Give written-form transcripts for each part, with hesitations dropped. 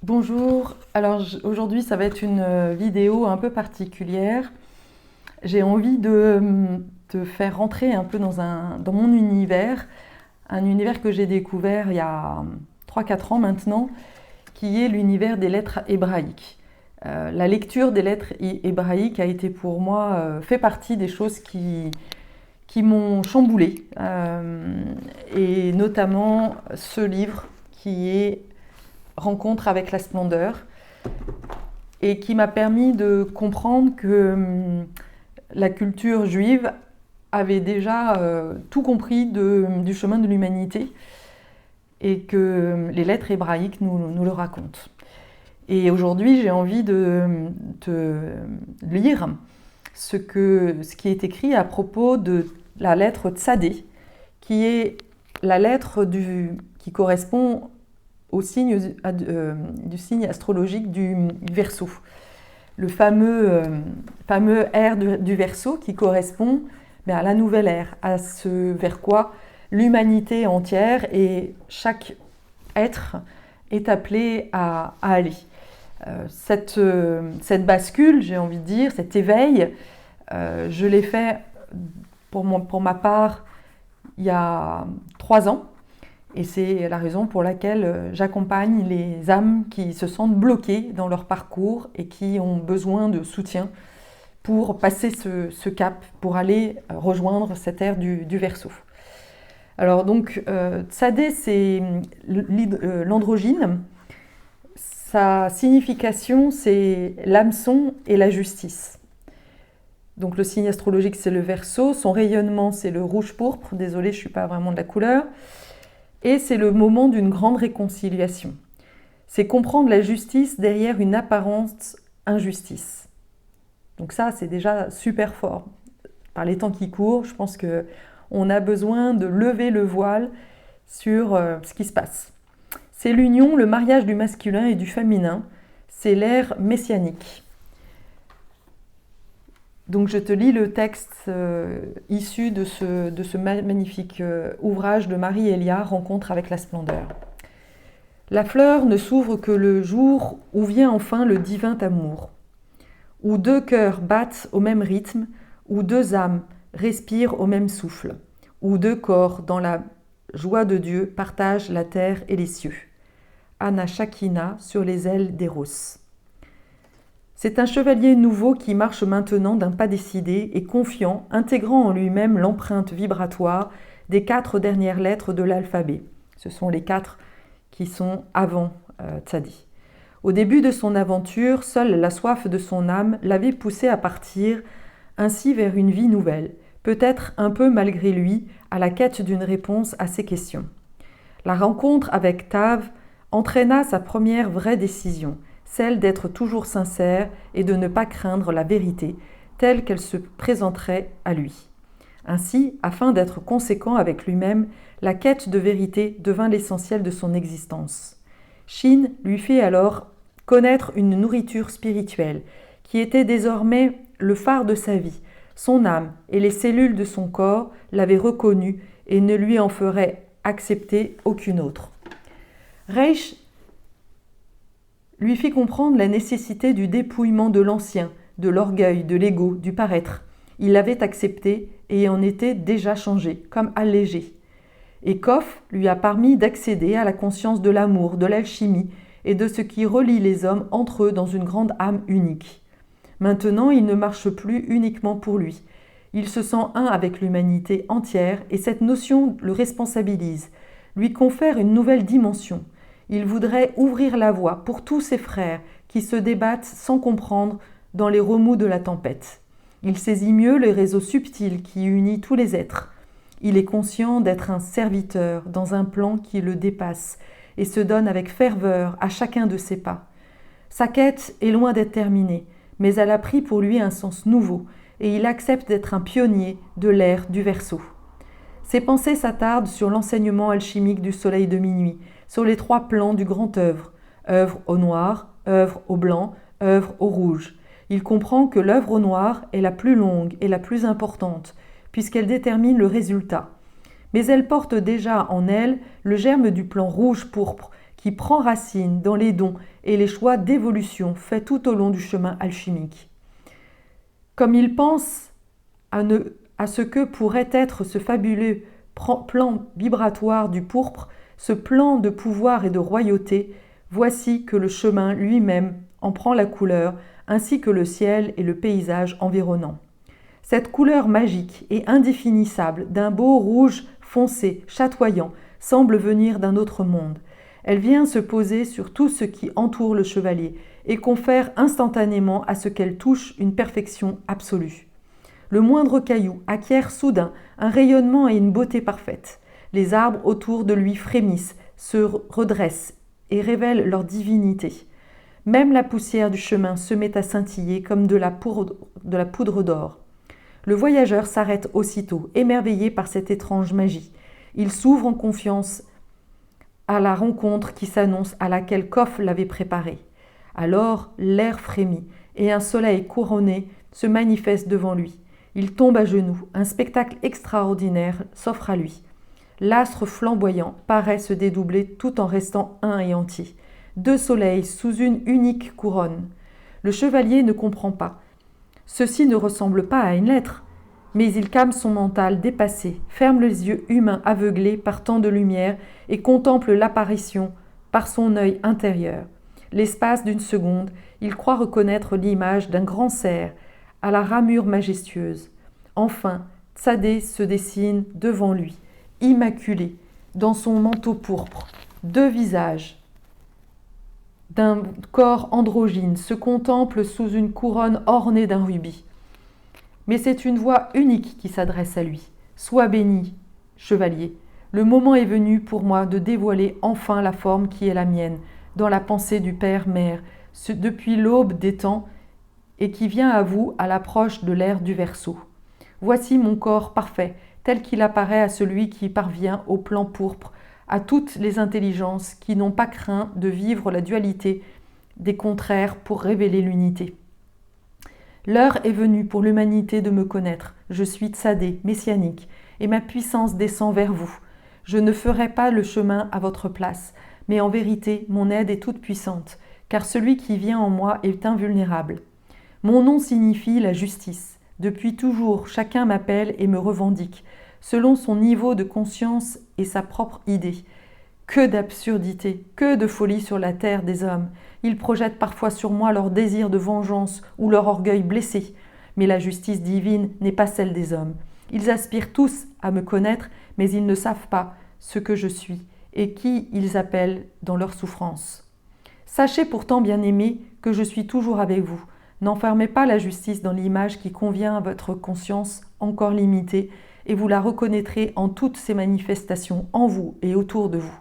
Bonjour, aujourd'hui ça va être une vidéo un peu particulière. J'ai envie de te faire rentrer un peu dans mon univers, un univers que j'ai découvert il y a 3-4 ans maintenant, qui est l'univers des lettres hébraïques. La lecture des lettres hébraïques a été pour moi, fait partie des choses qui m'ont chamboulée, et notamment ce livre qui est Rencontre avec la splendeur, et qui m'a permis de comprendre que la culture juive avait déjà tout compris du chemin de l'humanité et que les lettres hébraïques nous le racontent. Et aujourd'hui, j'ai envie de te lire ce qui est écrit à propos de la lettre Tsadé, qui est la lettre qui correspond au signe, du signe astrologique du Verseau. Le fameux ère du Verseau qui correspond à la nouvelle ère, à ce vers quoi l'humanité entière et chaque être est appelé à aller. Cette bascule, j'ai envie de dire, cet éveil, je l'ai fait pour ma part il y a 3 ans. Et c'est la raison pour laquelle j'accompagne les âmes qui se sentent bloquées dans leur parcours et qui ont besoin de soutien pour passer ce cap, pour aller rejoindre cette ère du Verseau. Alors donc, Tsadé, c'est l'androgyne. Sa signification, c'est l'hameçon et la justice. Donc le signe astrologique, c'est le Verseau. Son rayonnement, c'est le rouge-pourpre. Désolée, je ne suis pas vraiment de la couleur. Et c'est le moment d'une grande réconciliation. C'est comprendre la justice derrière une apparente injustice. Donc ça, c'est déjà super fort. Par les temps qui courent, je pense qu'on a besoin de lever le voile sur ce qui se passe. C'est l'union, le mariage du masculin et du féminin. C'est l'ère messianique. Donc je te lis le texte issu de ce magnifique ouvrage de Marie Elia, Rencontre avec la splendeur. La fleur ne s'ouvre que le jour où vient enfin le divin amour, où 2 cœurs battent au même rythme, où 2 âmes respirent au même souffle, où 2 corps dans la joie de Dieu partagent la terre et les cieux. Anna Shakina sur les ailes d'Eros. C'est un chevalier nouveau qui marche maintenant d'un pas décidé et confiant, intégrant en lui-même l'empreinte vibratoire des 4 dernières lettres de l'alphabet. Ce sont les 4 qui sont avant Tzadi. Au début de son aventure, seule la soif de son âme l'avait poussé à partir ainsi vers une vie nouvelle, peut-être un peu malgré lui, à la quête d'une réponse à ses questions. La rencontre avec Tav entraîna sa première vraie décision, celle d'être toujours sincère et de ne pas craindre la vérité, telle qu'elle se présenterait à lui. Ainsi, afin d'être conséquent avec lui-même, la quête de vérité devint l'essentiel de son existence. Shin lui fit alors connaître une nourriture spirituelle, qui était désormais le phare de sa vie. Son âme et les cellules de son corps l'avaient reconnue et ne lui en feraient accepter aucune autre. Reish lui fit comprendre la nécessité du dépouillement de l'ancien, de l'orgueil, de l'ego, du paraître. Il l'avait accepté et en était déjà changé, comme allégé. Et Kof lui a permis d'accéder à la conscience de l'amour, de l'alchimie et de ce qui relie les hommes entre eux dans une grande âme unique. Maintenant, il ne marche plus uniquement pour lui. Il se sent un avec l'humanité entière et cette notion le responsabilise, lui confère une nouvelle dimension. Il voudrait ouvrir la voie pour tous ses frères qui se débattent sans comprendre dans les remous de la tempête. Il saisit mieux les réseaux subtils qui unissent tous les êtres. Il est conscient d'être un serviteur dans un plan qui le dépasse et se donne avec ferveur à chacun de ses pas. Sa quête est loin d'être terminée, mais elle a pris pour lui un sens nouveau et il accepte d'être un pionnier de l'ère du Verseau. Ses pensées s'attardent sur l'enseignement alchimique du soleil de minuit, sur les 3 plans du grand œuvre, œuvre au noir, œuvre au blanc, œuvre au rouge. Il comprend que l'œuvre au noir est la plus longue et la plus importante, puisqu'elle détermine le résultat. Mais elle porte déjà en elle le germe du plan rouge-pourpre, qui prend racine dans les dons et les choix d'évolution faits tout au long du chemin alchimique. Comme il pense à ce que pourrait être ce fabuleux plan vibratoire du pourpre, ce plan de pouvoir et de royauté, voici que le chemin lui-même en prend la couleur, ainsi que le ciel et le paysage environnant. Cette couleur magique et indéfinissable d'un beau rouge foncé, chatoyant, semble venir d'un autre monde. Elle vient se poser sur tout ce qui entoure le chevalier et confère instantanément à ce qu'elle touche une perfection absolue. Le moindre caillou acquiert soudain un rayonnement et une beauté parfaite. Les arbres autour de lui frémissent, se redressent et révèlent leur divinité. Même la poussière du chemin se met à scintiller comme de la poudre d'or. Le voyageur s'arrête aussitôt, émerveillé par cette étrange magie. Il s'ouvre en confiance à la rencontre qui s'annonce à laquelle Kof l'avait préparé. Alors l'air frémit et un soleil couronné se manifeste devant lui. Il tombe à genoux, un spectacle extraordinaire s'offre à lui. L'astre flamboyant paraît se dédoubler tout en restant un et entier. 2 soleils sous une unique couronne. Le chevalier ne comprend pas. Ceci ne ressemble pas à une lettre. Mais il calme son mental dépassé, ferme les yeux humains aveuglés par tant de lumière et contemple l'apparition par son œil intérieur. L'espace d'une seconde, il croit reconnaître l'image d'un grand cerf à la ramure majestueuse. Enfin, Tsadé se dessine devant lui, immaculé, dans son manteau pourpre. 2 visages d'un corps androgyne se contemplent sous une couronne ornée d'un rubis. Mais c'est une voix unique qui s'adresse à lui. « Sois béni, chevalier. Le moment est venu pour moi de dévoiler enfin la forme qui est la mienne, dans la pensée du Père-Mère, depuis l'aube des temps, et qui vient à vous à l'approche de l'ère du Verseau. Voici mon corps parfait, tel qu'il apparaît à celui qui parvient au plan pourpre, à toutes les intelligences qui n'ont pas craint de vivre la dualité des contraires pour révéler l'unité. L'heure est venue pour l'humanité de me connaître. Je suis Tsadé, messianique, et ma puissance descend vers vous. Je ne ferai pas le chemin à votre place, mais en vérité, mon aide est toute puissante, car celui qui vient en moi est invulnérable. Mon nom signifie la justice. Depuis toujours, chacun m'appelle et me revendique, selon son niveau de conscience et sa propre idée. Que d'absurdité, que de folie sur la terre des hommes. Ils projettent parfois sur moi leur désir de vengeance ou leur orgueil blessé. Mais la justice divine n'est pas celle des hommes. Ils aspirent tous à me connaître, mais ils ne savent pas ce que je suis et qui ils appellent dans leur souffrance. Sachez pourtant, bien-aimés, que je suis toujours avec vous. N'enfermez pas la justice dans l'image qui convient à votre conscience encore limitée, et vous la reconnaîtrez en toutes ses manifestations, en vous et autour de vous.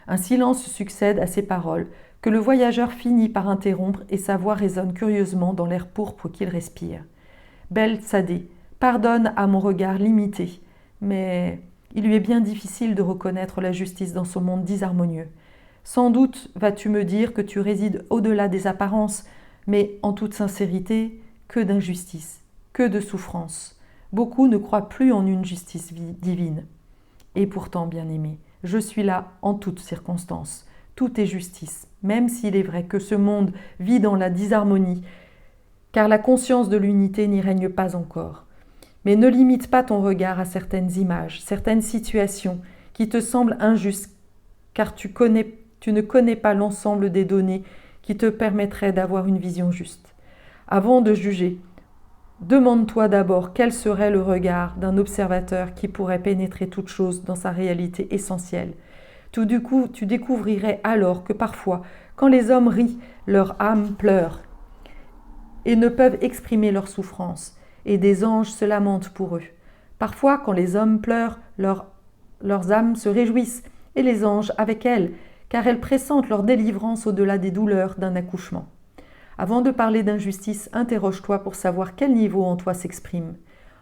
Un silence succède à ces paroles, que le voyageur finit par interrompre et sa voix résonne curieusement dans l'air pourpre qu'il respire. « Belle Tsadé, pardonne à mon regard limité, mais il lui est bien difficile de reconnaître la justice dans ce monde disharmonieux. Sans doute vas-tu me dire que tu résides au-delà des apparences, mais en toute sincérité, que d'injustice, que de souffrance. Beaucoup ne croient plus en une justice divine. Et pourtant, bien-aimé, je suis là en toutes circonstances. Tout est justice, même s'il est vrai que ce monde vit dans la disharmonie, car la conscience de l'unité n'y règne pas encore. Mais ne limite pas ton regard à certaines images, certaines situations qui te semblent injustes, car tu ne connais pas l'ensemble des données qui te permettraient d'avoir une vision juste. Avant de juger, demande-toi d'abord quel serait le regard d'un observateur qui pourrait pénétrer toute chose dans sa réalité essentielle. Tout du coup, tu découvrirais alors que parfois, quand les hommes rient, leur âme pleure et ne peuvent exprimer leur souffrance, et des anges se lamentent pour eux. Parfois, quand les hommes pleurent, leurs âmes se réjouissent, et les anges avec elles, car elles pressentent leur délivrance au-delà des douleurs d'un accouchement. Avant de parler d'injustice, interroge-toi pour savoir quel niveau en toi s'exprime.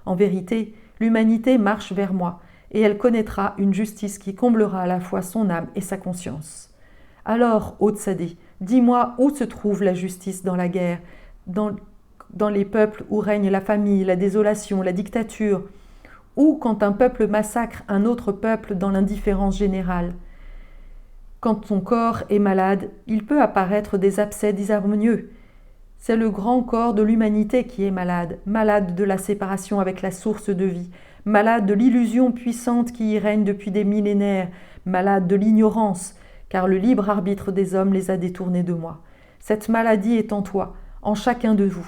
En vérité, l'humanité marche vers moi, et elle connaîtra une justice qui comblera à la fois son âme et sa conscience. Alors, ô Tsadé, dis-moi où se trouve la justice dans la guerre, dans les peuples où règne la famille, la désolation, la dictature, ou quand un peuple massacre un autre peuple dans l'indifférence générale. Quand ton corps est malade, il peut apparaître des abcès disharmonieux. C'est le grand corps de l'humanité qui est malade, malade de la séparation avec la source de vie, malade de l'illusion puissante qui y règne depuis des millénaires, malade de l'ignorance, car le libre arbitre des hommes les a détournés de moi. Cette maladie est en toi, en chacun de vous.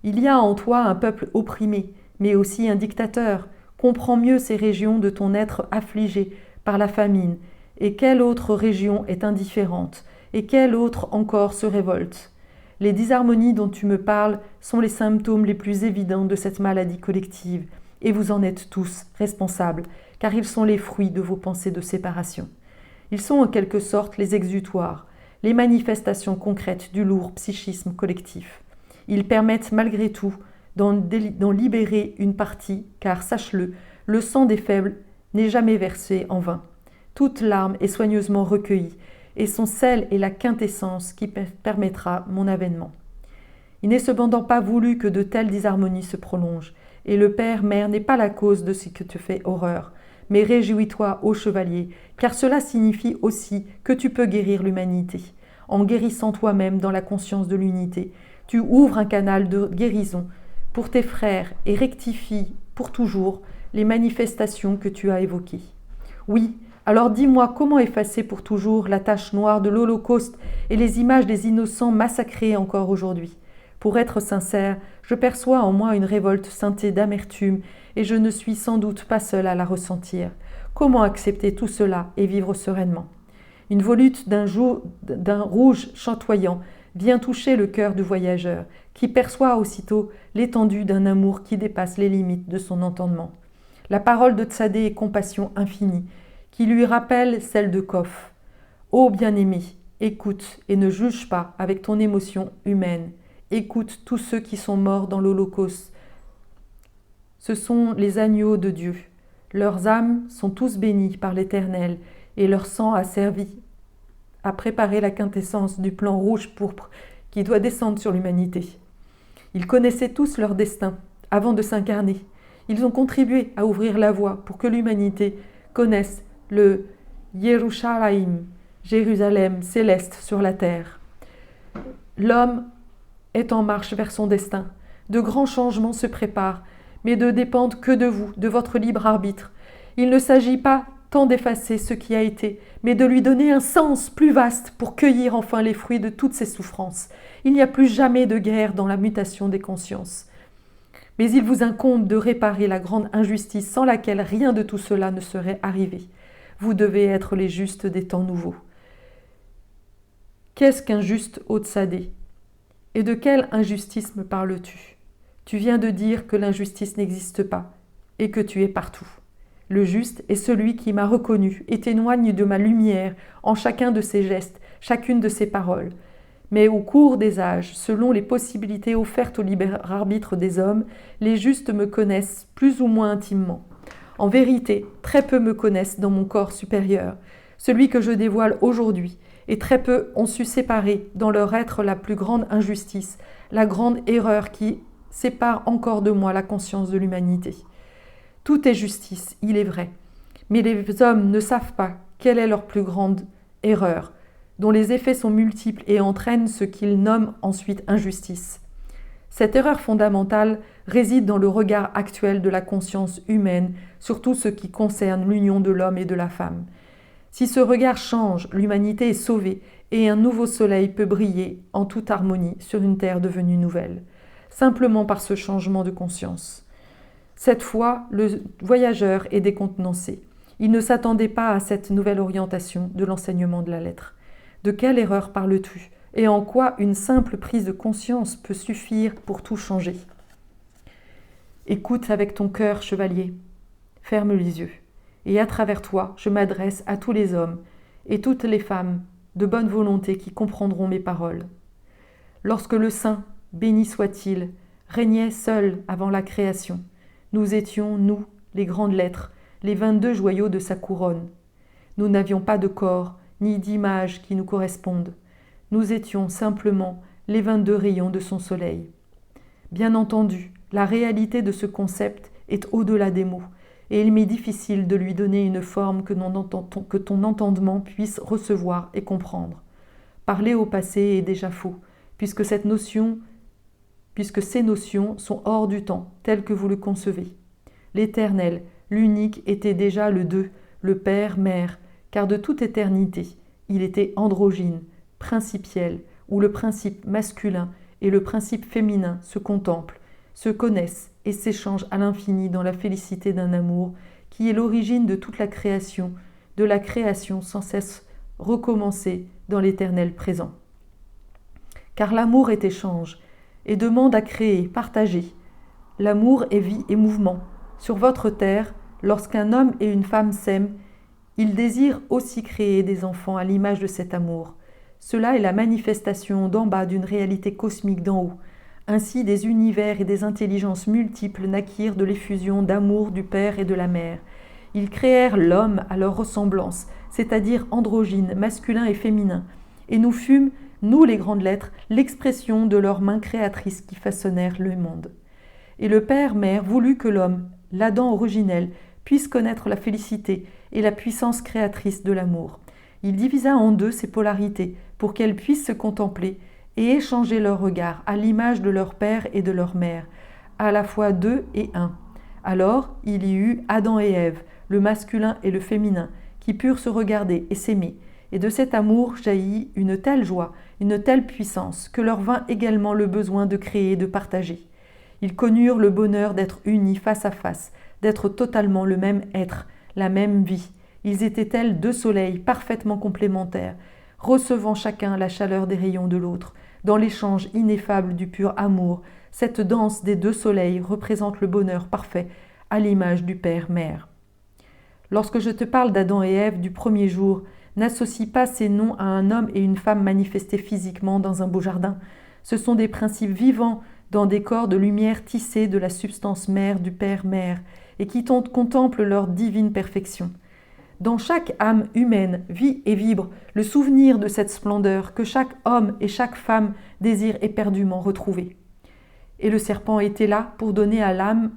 Il y a en toi un peuple opprimé, mais aussi un dictateur. Comprends mieux ces régions de ton être affligé par la famine, et quelle autre région est indifférente, et quelle autre encore se révolte. Les disharmonies dont tu me parles sont les symptômes les plus évidents de cette maladie collective, et vous en êtes tous responsables, car ils sont les fruits de vos pensées de séparation. Ils sont en quelque sorte les exutoires, les manifestations concrètes du lourd psychisme collectif. Ils permettent malgré tout d'en libérer une partie, car sache-le, le sang des faibles n'est jamais versé en vain. Toute larme est soigneusement recueillie, et son sel est la quintessence qui permettra mon avènement. Il n'est cependant pas voulu que de telles disharmonies se prolongent, et le Père-Mère n'est pas la cause de ce que te fait horreur. Mais réjouis-toi, ô chevalier, car cela signifie aussi que tu peux guérir l'humanité. En guérissant toi-même dans la conscience de l'unité, tu ouvres un canal de guérison pour tes frères et rectifies pour toujours les manifestations que tu as évoquées. Oui, alors dis-moi comment effacer pour toujours la tache noire de l'Holocauste et les images des innocents massacrés encore aujourd'hui. Pour être sincère, je perçois en moi une révolte ceintée d'amertume et je ne suis sans doute pas seule à la ressentir. Comment accepter tout cela et vivre sereinement ? Une volute d'un rouge chatoyant vient toucher le cœur du voyageur, qui perçoit aussitôt l'étendue d'un amour qui dépasse les limites de son entendement. La parole de Tzadé est compassion infinie, qui lui rappelle celle de Koph. Ô bien-aimé, écoute et ne juge pas avec ton émotion humaine. Écoute tous ceux qui sont morts dans l'Holocauste. Ce sont les agneaux de Dieu. Leurs âmes sont tous bénies par l'Éternel et leur sang a servi à préparer la quintessence du plan rouge-pourpre qui doit descendre sur l'humanité. Ils connaissaient tous leur destin avant de s'incarner. Ils ont contribué à ouvrir la voie pour que l'humanité connaisse le Yerushalayim, Jérusalem céleste sur la terre. L'homme est en marche vers son destin. De grands changements se préparent, mais ne dépendent que de vous, de votre libre arbitre. Il ne s'agit pas tant d'effacer ce qui a été, mais de lui donner un sens plus vaste pour cueillir enfin les fruits de toutes ses souffrances. Il n'y a plus jamais de guerre dans la mutation des consciences. Mais il vous incombe de réparer la grande injustice sans laquelle rien de tout cela ne serait arrivé. Vous devez être les justes des temps nouveaux. Qu'est-ce qu'un juste ô Tzadé ? Et de quelle injustice me parles-tu ? Tu viens de dire que l'injustice n'existe pas et que tu es partout. Le juste est celui qui m'a reconnu et témoigne de ma lumière en chacun de ses gestes, chacune de ses paroles. Mais au cours des âges, selon les possibilités offertes au libre arbitre des hommes, les justes me connaissent plus ou moins intimement. En vérité, très peu me connaissent dans mon corps supérieur, celui que je dévoile aujourd'hui, et très peu ont su séparer dans leur être la plus grande injustice, la grande erreur qui sépare encore de moi la conscience de l'humanité. Tout est justice, il est vrai, mais les hommes ne savent pas quelle est leur plus grande erreur, dont les effets sont multiples et entraînent ce qu'ils nomment ensuite injustice. Cette erreur fondamentale réside dans le regard actuel de la conscience humaine sur tout ce qui concerne l'union de l'homme et de la femme. Si ce regard change, l'humanité est sauvée et un nouveau soleil peut briller en toute harmonie sur une terre devenue nouvelle, simplement par ce changement de conscience. Cette fois, le voyageur est décontenancé. Il ne s'attendait pas à cette nouvelle orientation de l'enseignement de la lettre. De quelle erreur parles-tu ? Et en quoi une simple prise de conscience peut suffire pour tout changer ? Écoute avec ton cœur, chevalier. Ferme les yeux. Et à travers toi, je m'adresse à tous les hommes et toutes les femmes de bonne volonté qui comprendront mes paroles. Lorsque le Saint, béni soit-il, régnait seul avant la création, nous étions, nous, les grandes lettres, les 22 joyaux de sa couronne. Nous n'avions pas de corps, ni d'image qui nous correspondent. Nous étions simplement les 22 rayons de son soleil. Bien entendu, la réalité de ce concept est au-delà des mots, et il m'est difficile de lui donner une forme que ton entendement puisse recevoir et comprendre. Parler au passé est déjà faux, puisque ces notions sont hors du temps, telles que vous le concevez. L'Éternel, l'unique, était déjà le deux, le Père, Mère, car de toute éternité, il était androgyne, principiel, où le principe masculin et le principe féminin se contemplent, se connaissent et s'échangent à l'infini dans la félicité d'un amour qui est l'origine de toute la création, de la création sans cesse recommencée dans l'éternel présent. Car l'amour est échange et demande à créer, partager. L'amour est vie et mouvement. Sur votre terre, lorsqu'un homme et une femme s'aiment, ils désirent aussi créer des enfants à l'image de cet amour. Cela est la manifestation d'en bas d'une réalité cosmique d'en haut. Ainsi, des univers et des intelligences multiples naquirent de l'effusion d'amour du Père et de la Mère. Ils créèrent l'homme à leur ressemblance, c'est-à-dire androgyne, masculin et féminin. Et nous fûmes, nous les grandes lettres, l'expression de leurs mains créatrices qui façonnèrent le monde. Et le Père, Mère voulut que l'homme, l'Adam originel, puisse connaître la félicité et la puissance créatrice de l'amour. Il divisa en deux ces polarités pour qu'elles puissent se contempler et échanger leurs regards à l'image de leur père et de leur mère, à la fois deux et un. Alors il y eut Adam et Ève, le masculin et le féminin, qui purent se regarder et s'aimer, et de cet amour jaillit une telle joie, une telle puissance, que leur vint également le besoin de créer et de partager. Ils connurent le bonheur d'être unis face à face, d'être totalement le même être, la même vie. Ils étaient tels deux soleils parfaitement complémentaires, recevant chacun la chaleur des rayons de l'autre. Dans l'échange ineffable du pur amour, cette danse des deux soleils représente le bonheur parfait, à l'image du Père-Mère. Lorsque je te parle d'Adam et Ève du premier jour, n'associe pas ces noms à un homme et une femme manifestés physiquement dans un beau jardin. Ce sont des principes vivants dans des corps de lumière tissés de la substance mère du Père-Mère et qui contemplent leur divine perfection. Dans chaque âme humaine vit et vibre le souvenir de cette splendeur que chaque homme et chaque femme désire éperdument retrouver. Et le serpent était là pour donner à l'âme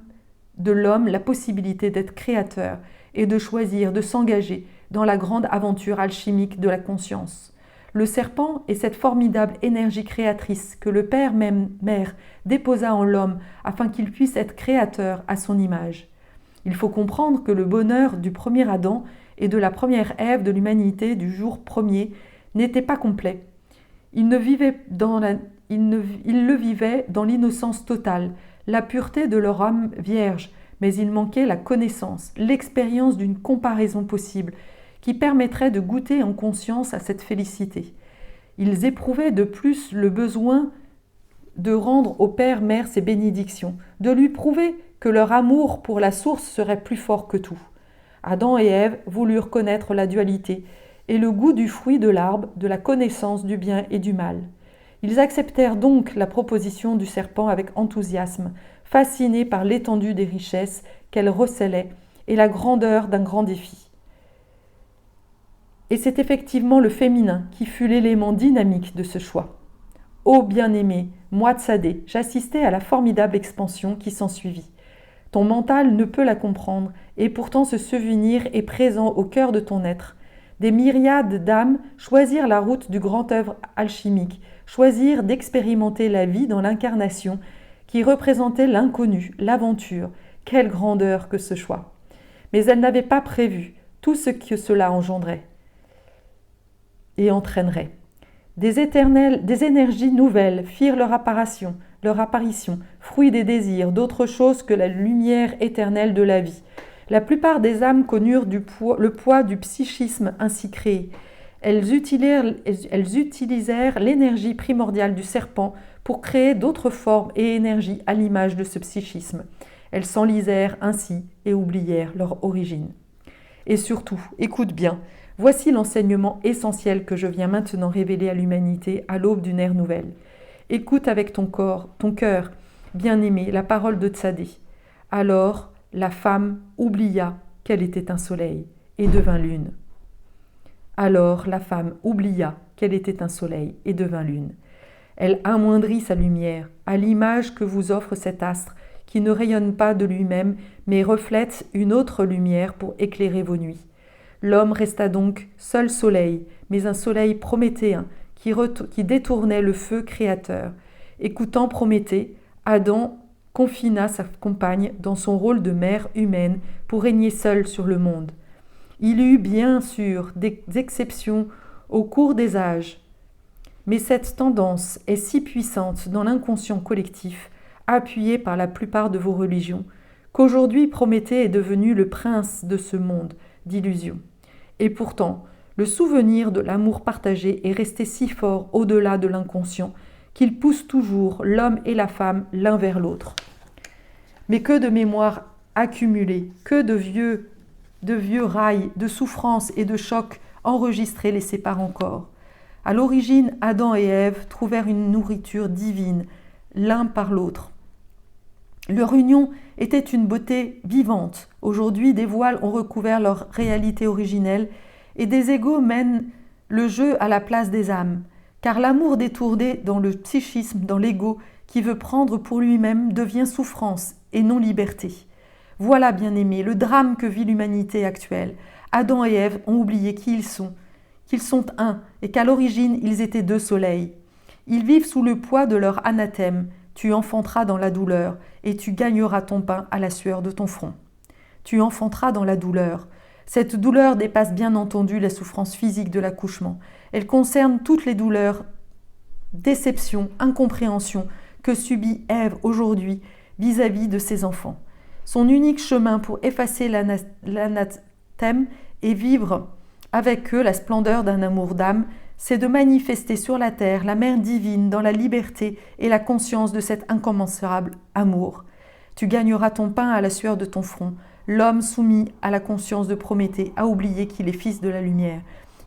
de l'homme la possibilité d'être créateur et de choisir de s'engager dans la grande aventure alchimique de la conscience. Le serpent est cette formidable énergie créatrice que le Père même Mère déposa en l'homme afin qu'il puisse être créateur à son image. Il faut comprendre que le bonheur du premier Adam et de la première Ève de l'humanité du jour premier n'était pas complet. Ils le vivaient dans l'innocence totale, la pureté de leur âme vierge, mais il manquait la connaissance, l'expérience d'une comparaison possible, qui permettrait de goûter en conscience à cette félicité. Ils éprouvaient de plus le besoin de rendre au Père-Mère ses bénédictions, de lui prouver que leur amour pour la source serait plus fort que tout. Adam et Ève voulurent connaître la dualité et le goût du fruit de l'arbre, de la connaissance du bien et du mal. Ils acceptèrent donc la proposition du serpent avec enthousiasme, fascinés par l'étendue des richesses qu'elle recelait et la grandeur d'un grand défi. Et c'est effectivement le féminin qui fut l'élément dynamique de ce choix. Ô bien-aimé, moi Tsadé, j'assistais à la formidable expansion qui s'ensuivit. Ton mental ne peut la comprendre, et pourtant ce souvenir est présent au cœur de ton être. Des myriades d'âmes choisirent la route du grand œuvre alchimique, choisirent d'expérimenter la vie dans l'incarnation, qui représentait l'inconnu, l'aventure. Quelle grandeur que ce choix! Mais elles n'avaient pas prévu tout ce que cela engendrait et entraînerait. Des énergies nouvelles firent leur apparition, fruit des désirs, d'autre chose que la lumière éternelle de la vie. La plupart des âmes connurent le poids du psychisme ainsi créé. Elles utilisèrent l'énergie primordiale du serpent pour créer d'autres formes et énergies à l'image de ce psychisme. Elles s'enlisèrent ainsi et oublièrent leur origine. Et surtout, écoute bien, voici l'enseignement essentiel que je viens maintenant révéler à l'humanité à l'aube d'une ère nouvelle. Écoute avec ton cœur, bien-aimé, la parole de Tsadé. Alors, la femme oublia qu'elle était un soleil et devint lune. Alors, la femme oublia qu'elle était un soleil et devint lune. Elle amoindrit sa lumière, à l'image que vous offre cet astre qui ne rayonne pas de lui-même, mais reflète une autre lumière pour éclairer vos nuits. L'homme resta donc seul soleil, mais un soleil prométhéen, qui détournait le feu créateur. Écoutant Prométhée, Adam confina sa compagne dans son rôle de mère humaine pour régner seul sur le monde. Il y eut bien sûr des exceptions au cours des âges, mais cette tendance est si puissante dans l'inconscient collectif, appuyée par la plupart de vos religions, qu'aujourd'hui Prométhée est devenu le prince de ce monde d'illusions. Et pourtant, le souvenir de l'amour partagé est resté si fort au-delà de l'inconscient qu'il pousse toujours l'homme et la femme l'un vers l'autre. Mais que de mémoires accumulées, que de vieux rails, de souffrances et de chocs enregistrés les séparent encore. À l'origine, Adam et Ève trouvèrent une nourriture divine, l'un par l'autre. Leur union était une beauté vivante. Aujourd'hui, des voiles ont recouvert leur réalité originelle et des égos mènent le jeu à la place des âmes. Car l'amour détourné dans le psychisme, dans l'ego, qui veut prendre pour lui-même, devient souffrance et non liberté. Voilà, bien-aimés, le drame que vit l'humanité actuelle. Adam et Ève ont oublié qui ils sont, qu'ils sont un, et qu'à l'origine, ils étaient deux soleils. Ils vivent sous le poids de leur anathème. Tu enfanteras dans la douleur, et tu gagneras ton pain à la sueur de ton front. Tu enfanteras dans la douleur. Cette douleur dépasse bien entendu la souffrance physique de l'accouchement. Elle concerne toutes les douleurs, déceptions, incompréhensions que subit Ève aujourd'hui vis-à-vis de ses enfants. Son unique chemin pour effacer l'anathème et vivre avec eux la splendeur d'un amour d'âme, c'est de manifester sur la terre la mère divine dans la liberté et la conscience de cet incommensurable amour. Tu gagneras ton pain à la sueur de ton front. L'homme soumis à la conscience de Prométhée a oublié qu'il est fils de la lumière.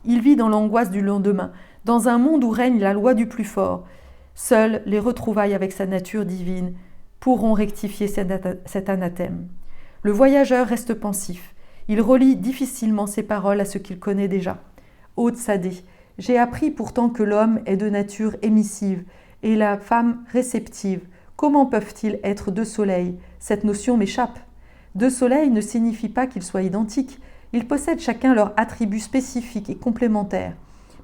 Il vit dans l'angoisse du lendemain, dans un monde où règne la loi du plus fort. Seules les retrouvailles avec sa nature divine pourront rectifier cet anathème. Le voyageur reste pensif. Il relie difficilement ses paroles à ce qu'il connaît déjà. Ô Tsadé, j'ai appris pourtant que l'homme est de nature émissive et la femme réceptive. Comment peuvent-ils être deux soleils? Cette notion m'échappe. Deux soleils ne signifie pas qu'ils soient identiques. Ils possèdent chacun leurs attributs spécifiques et complémentaires.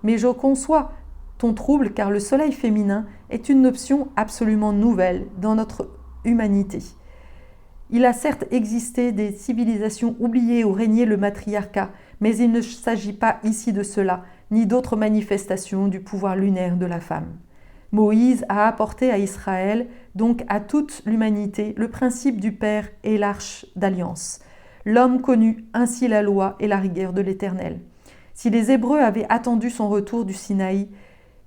Mais je conçois ton trouble car le soleil féminin est une option absolument nouvelle dans notre humanité. Il a certes existé des civilisations oubliées où régnait le matriarcat, mais il ne s'agit pas ici de cela, ni d'autres manifestations du pouvoir lunaire de la femme. Moïse a apporté à Israël, donc à toute l'humanité, le principe du Père et l'arche d'alliance. L'homme connut ainsi la loi et la rigueur de l'Éternel. Si les Hébreux avaient attendu son retour du Sinaï,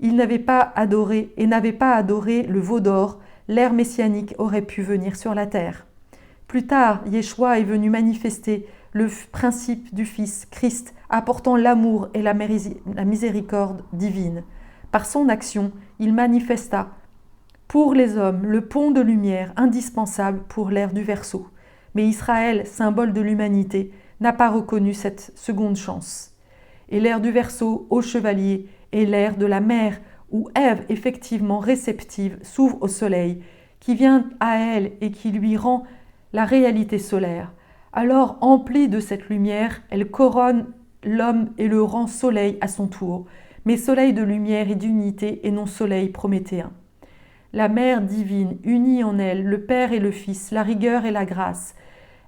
ils n'avaient pas adoré le veau d'or, l'ère messianique aurait pu venir sur la terre. Plus tard, Yeshua est venu manifester le principe du Fils, Christ, apportant l'amour et la miséricorde divine. Par son action, il manifesta pour les hommes le pont de lumière indispensable pour l'ère du Verseau. Mais Israël, symbole de l'humanité, n'a pas reconnu cette seconde chance. Et l'ère du Verseau, ô chevalier, est l'ère de la mer, où Ève, effectivement réceptive, s'ouvre au soleil, qui vient à elle et qui lui rend la réalité solaire. Alors, emplie de cette lumière, elle couronne l'homme et le rend soleil à son tour, mais soleil de lumière et d'unité et non soleil prométhéen. La mère divine unit en elle le Père et le Fils, la rigueur et la grâce.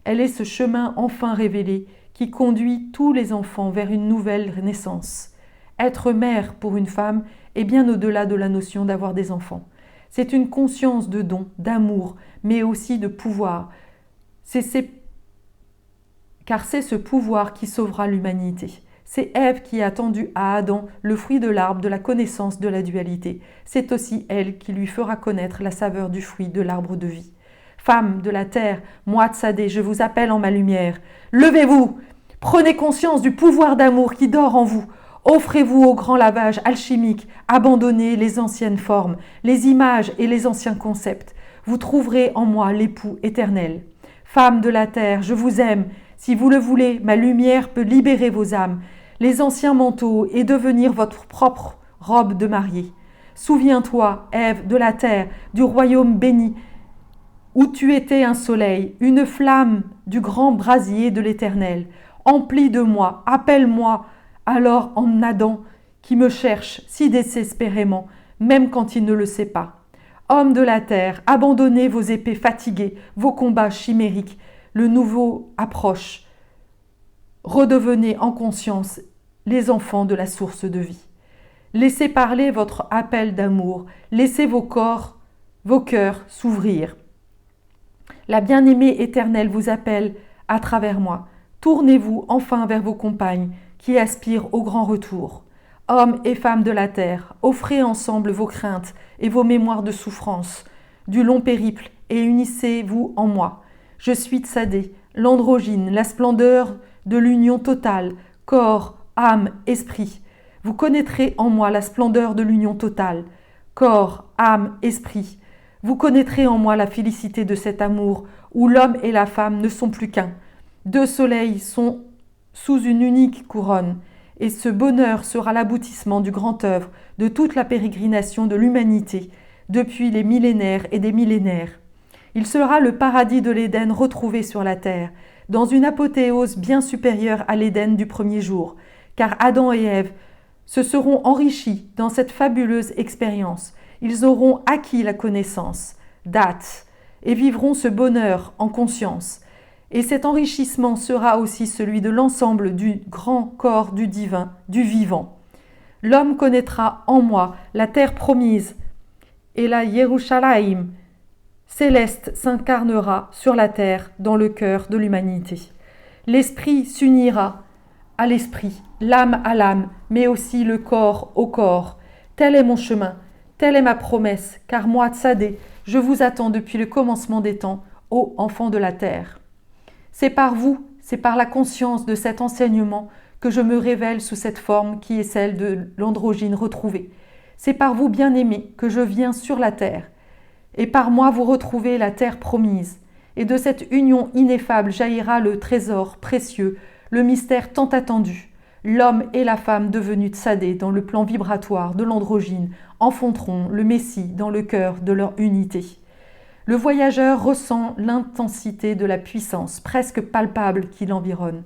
Elle est ce chemin enfin révélé qui conduit tous les enfants vers une nouvelle naissance. Être mère pour une femme est bien au-delà de la notion d'avoir des enfants. C'est une conscience de don, d'amour, mais aussi de pouvoir. Car c'est ce pouvoir qui sauvera l'humanité. C'est Ève qui a tendu à Adam le fruit de l'arbre de la connaissance de la dualité. C'est aussi elle qui lui fera connaître la saveur du fruit de l'arbre de vie. Femmes de la terre, moi Tsadé, je vous appelle en ma lumière. Levez-vous, prenez conscience du pouvoir d'amour qui dort en vous. Offrez-vous au grand lavage alchimique, abandonnez les anciennes formes, les images et les anciens concepts. Vous trouverez en moi l'époux éternel. Femmes de la terre, je vous aime. Si vous le voulez, ma lumière peut libérer vos âmes, les anciens manteaux et devenir votre propre robe de mariée. Souviens-toi, Ève de la terre, du royaume béni, où tu étais un soleil, une flamme du grand brasier de l'Éternel. Emplis de moi, appelle-moi alors en Adam, qui me cherche si désespérément, même quand il ne le sait pas. Hommes de la terre, abandonnez vos épées fatiguées, vos combats chimériques. Le nouveau approche. Redevenez en conscience les enfants de la source de vie. Laissez parler votre appel d'amour. Laissez vos cœurs s'ouvrir. La bien-aimée éternelle vous appelle à travers moi. Tournez-vous enfin vers vos compagnes qui aspirent au grand retour. Hommes et femmes de la terre, offrez ensemble vos craintes et vos mémoires de souffrance du long périple et unissez-vous en moi. Je suis Tsadé, l'androgyne, la splendeur de l'union totale, corps, âme, esprit. Vous connaîtrez en moi la splendeur de l'union totale, corps, âme, esprit. Vous connaîtrez en moi la félicité de cet amour où l'homme et la femme ne sont plus qu'un. Deux soleils sont sous une unique couronne, et ce bonheur sera l'aboutissement du grand œuvre de toute la pérégrination de l'humanité depuis les millénaires et des millénaires. Il sera le paradis de l'Éden retrouvé sur la terre, dans une apothéose bien supérieure à l'Éden du premier jour, car Adam et Ève se seront enrichis dans cette fabuleuse expérience. Ils auront acquis la connaissance, date, et vivront ce bonheur en conscience. Et cet enrichissement sera aussi celui de l'ensemble du grand corps du divin, du vivant. L'homme connaîtra en moi la terre promise, et la Yerushalayim céleste s'incarnera sur la terre dans le cœur de l'humanité. L'esprit s'unira à l'esprit, l'âme à l'âme, mais aussi le corps au corps. Tel est mon chemin, telle est ma promesse, car moi, Tsadé, je vous attends depuis le commencement des temps, ô enfants de la terre. C'est par vous, c'est par la conscience de cet enseignement que je me révèle sous cette forme qui est celle de l'androgyne retrouvée. C'est par vous, bien-aimés, que je viens sur la terre. Et par moi vous retrouvez la terre promise. Et de cette union ineffable jaillira le trésor précieux, le mystère tant attendu. L'homme et la femme devenus Tsadé dans le plan vibratoire de l'androgyne enfanteront le Messie dans le cœur de leur unité. Le voyageur ressent l'intensité de la puissance presque palpable qui l'environne.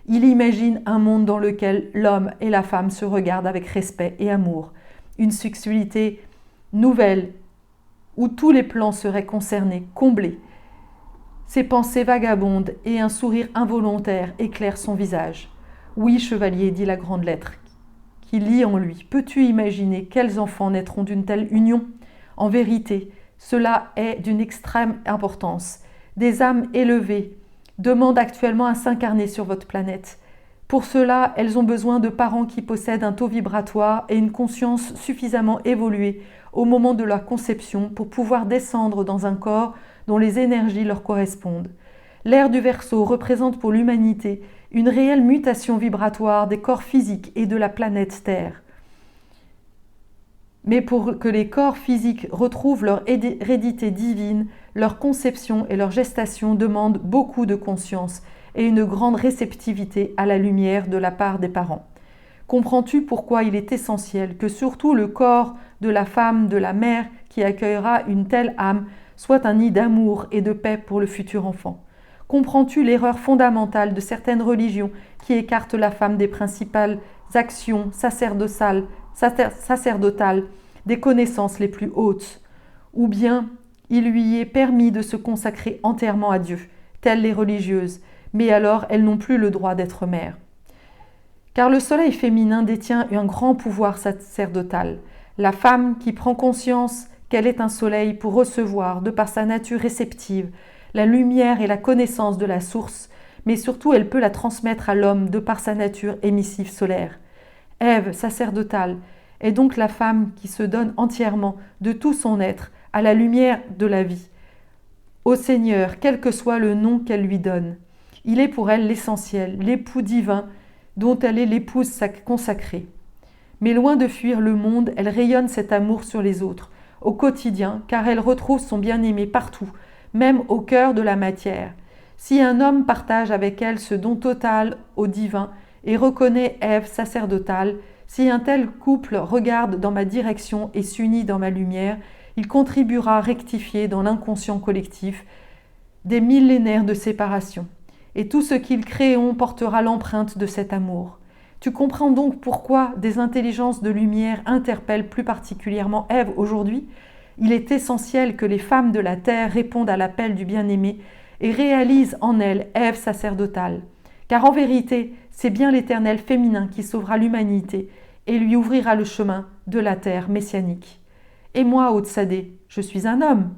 Il imagine un monde dans lequel l'homme et la femme se regardent avec respect et amour, une sexualité nouvelle où tous les plans seraient concernés, comblés. Ses pensées vagabondent et un sourire involontaire éclaire son visage. Oui, chevalier, dit la grande lettre, qui lit en lui. Peux-tu imaginer quels enfants naîtront d'une telle union ? En vérité, cela est d'une extrême importance. Des âmes élevées demandent actuellement à s'incarner sur votre planète. Pour cela, elles ont besoin de parents qui possèdent un taux vibratoire et une conscience suffisamment évoluée au moment de leur conception pour pouvoir descendre dans un corps dont les énergies leur correspondent. L'ère du Verseau représente pour l'humanité une réelle mutation vibratoire des corps physiques et de la planète Terre. Mais pour que les corps physiques retrouvent leur hérédité divine, leur conception et leur gestation demandent beaucoup de conscience et une grande réceptivité à la lumière de la part des parents. Comprends-tu pourquoi il est essentiel que surtout le corps de la femme, de la mère qui accueillera une telle âme soit un nid d'amour et de paix pour le futur enfant ? Comprends-tu l'erreur fondamentale de certaines religions qui écartent la femme des principales actions sacerdotales, des connaissances les plus hautes ? Ou bien il lui est permis de se consacrer entièrement à Dieu, telles les religieuses, mais alors elles n'ont plus le droit d'être mères. Car le soleil féminin détient un grand pouvoir sacerdotal. La femme qui prend conscience qu'elle est un soleil pour recevoir, de par sa nature réceptive, la lumière et la connaissance de la source, mais surtout elle peut la transmettre à l'homme de par sa nature émissive solaire. Ève, sacerdotale, est donc la femme qui se donne entièrement de tout son être à la lumière de la vie, au Seigneur, quel que soit le nom qu'elle lui donne. Il est pour elle l'essentiel, l'époux divin dont elle est l'épouse consacrée. Mais loin de fuir le monde, elle rayonne cet amour sur les autres, au quotidien, car elle retrouve son bien-aimé partout, même au cœur de la matière. Si un homme partage avec elle ce don total au divin et reconnaît Ève sacerdotale, si un tel couple regarde dans ma direction et s'unit dans ma lumière, Il contribuera à rectifier dans l'inconscient collectif des millénaires de séparation. Et tout ce qu'ils créeront portera l'empreinte de cet amour. Tu comprends donc pourquoi des intelligences de lumière interpellent plus particulièrement Ève aujourd'hui. Il est essentiel que les femmes de la terre répondent à l'appel du bien-aimé et réalisent en elles Ève sacerdotale. Car en vérité, c'est bien l'Éternel féminin qui sauvera l'humanité et lui ouvrira le chemin de la terre messianique. Et moi, Otsadé, je suis un homme.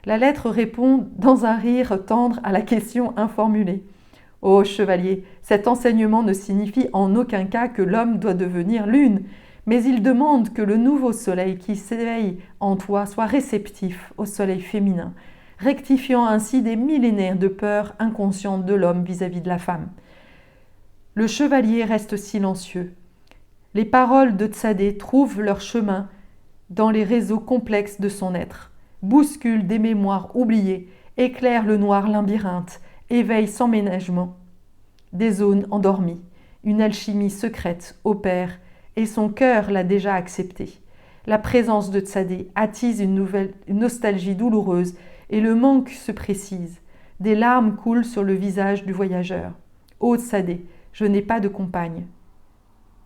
La lettre répond dans un rire tendre à la question informulée. Ô chevalier, cet enseignement ne signifie en aucun cas que l'homme doit devenir lune, mais il demande que le nouveau soleil qui s'éveille en toi soit réceptif au soleil féminin, rectifiant ainsi des millénaires de peurs inconscientes de l'homme vis-à-vis de la femme. Le chevalier reste silencieux. Les paroles de Tsadé trouvent leur chemin dans les réseaux complexes de son être, bousculent des mémoires oubliées, éclairent le noir labyrinthe, éveillent sans ménagement des zones endormies. Une alchimie secrète opère et son cœur l'a déjà acceptée. La présence de Tsadé attise une nostalgie douloureuse et le manque se précise. Des larmes coulent sur le visage du voyageur. Ô Tsadé, je n'ai pas de compagne.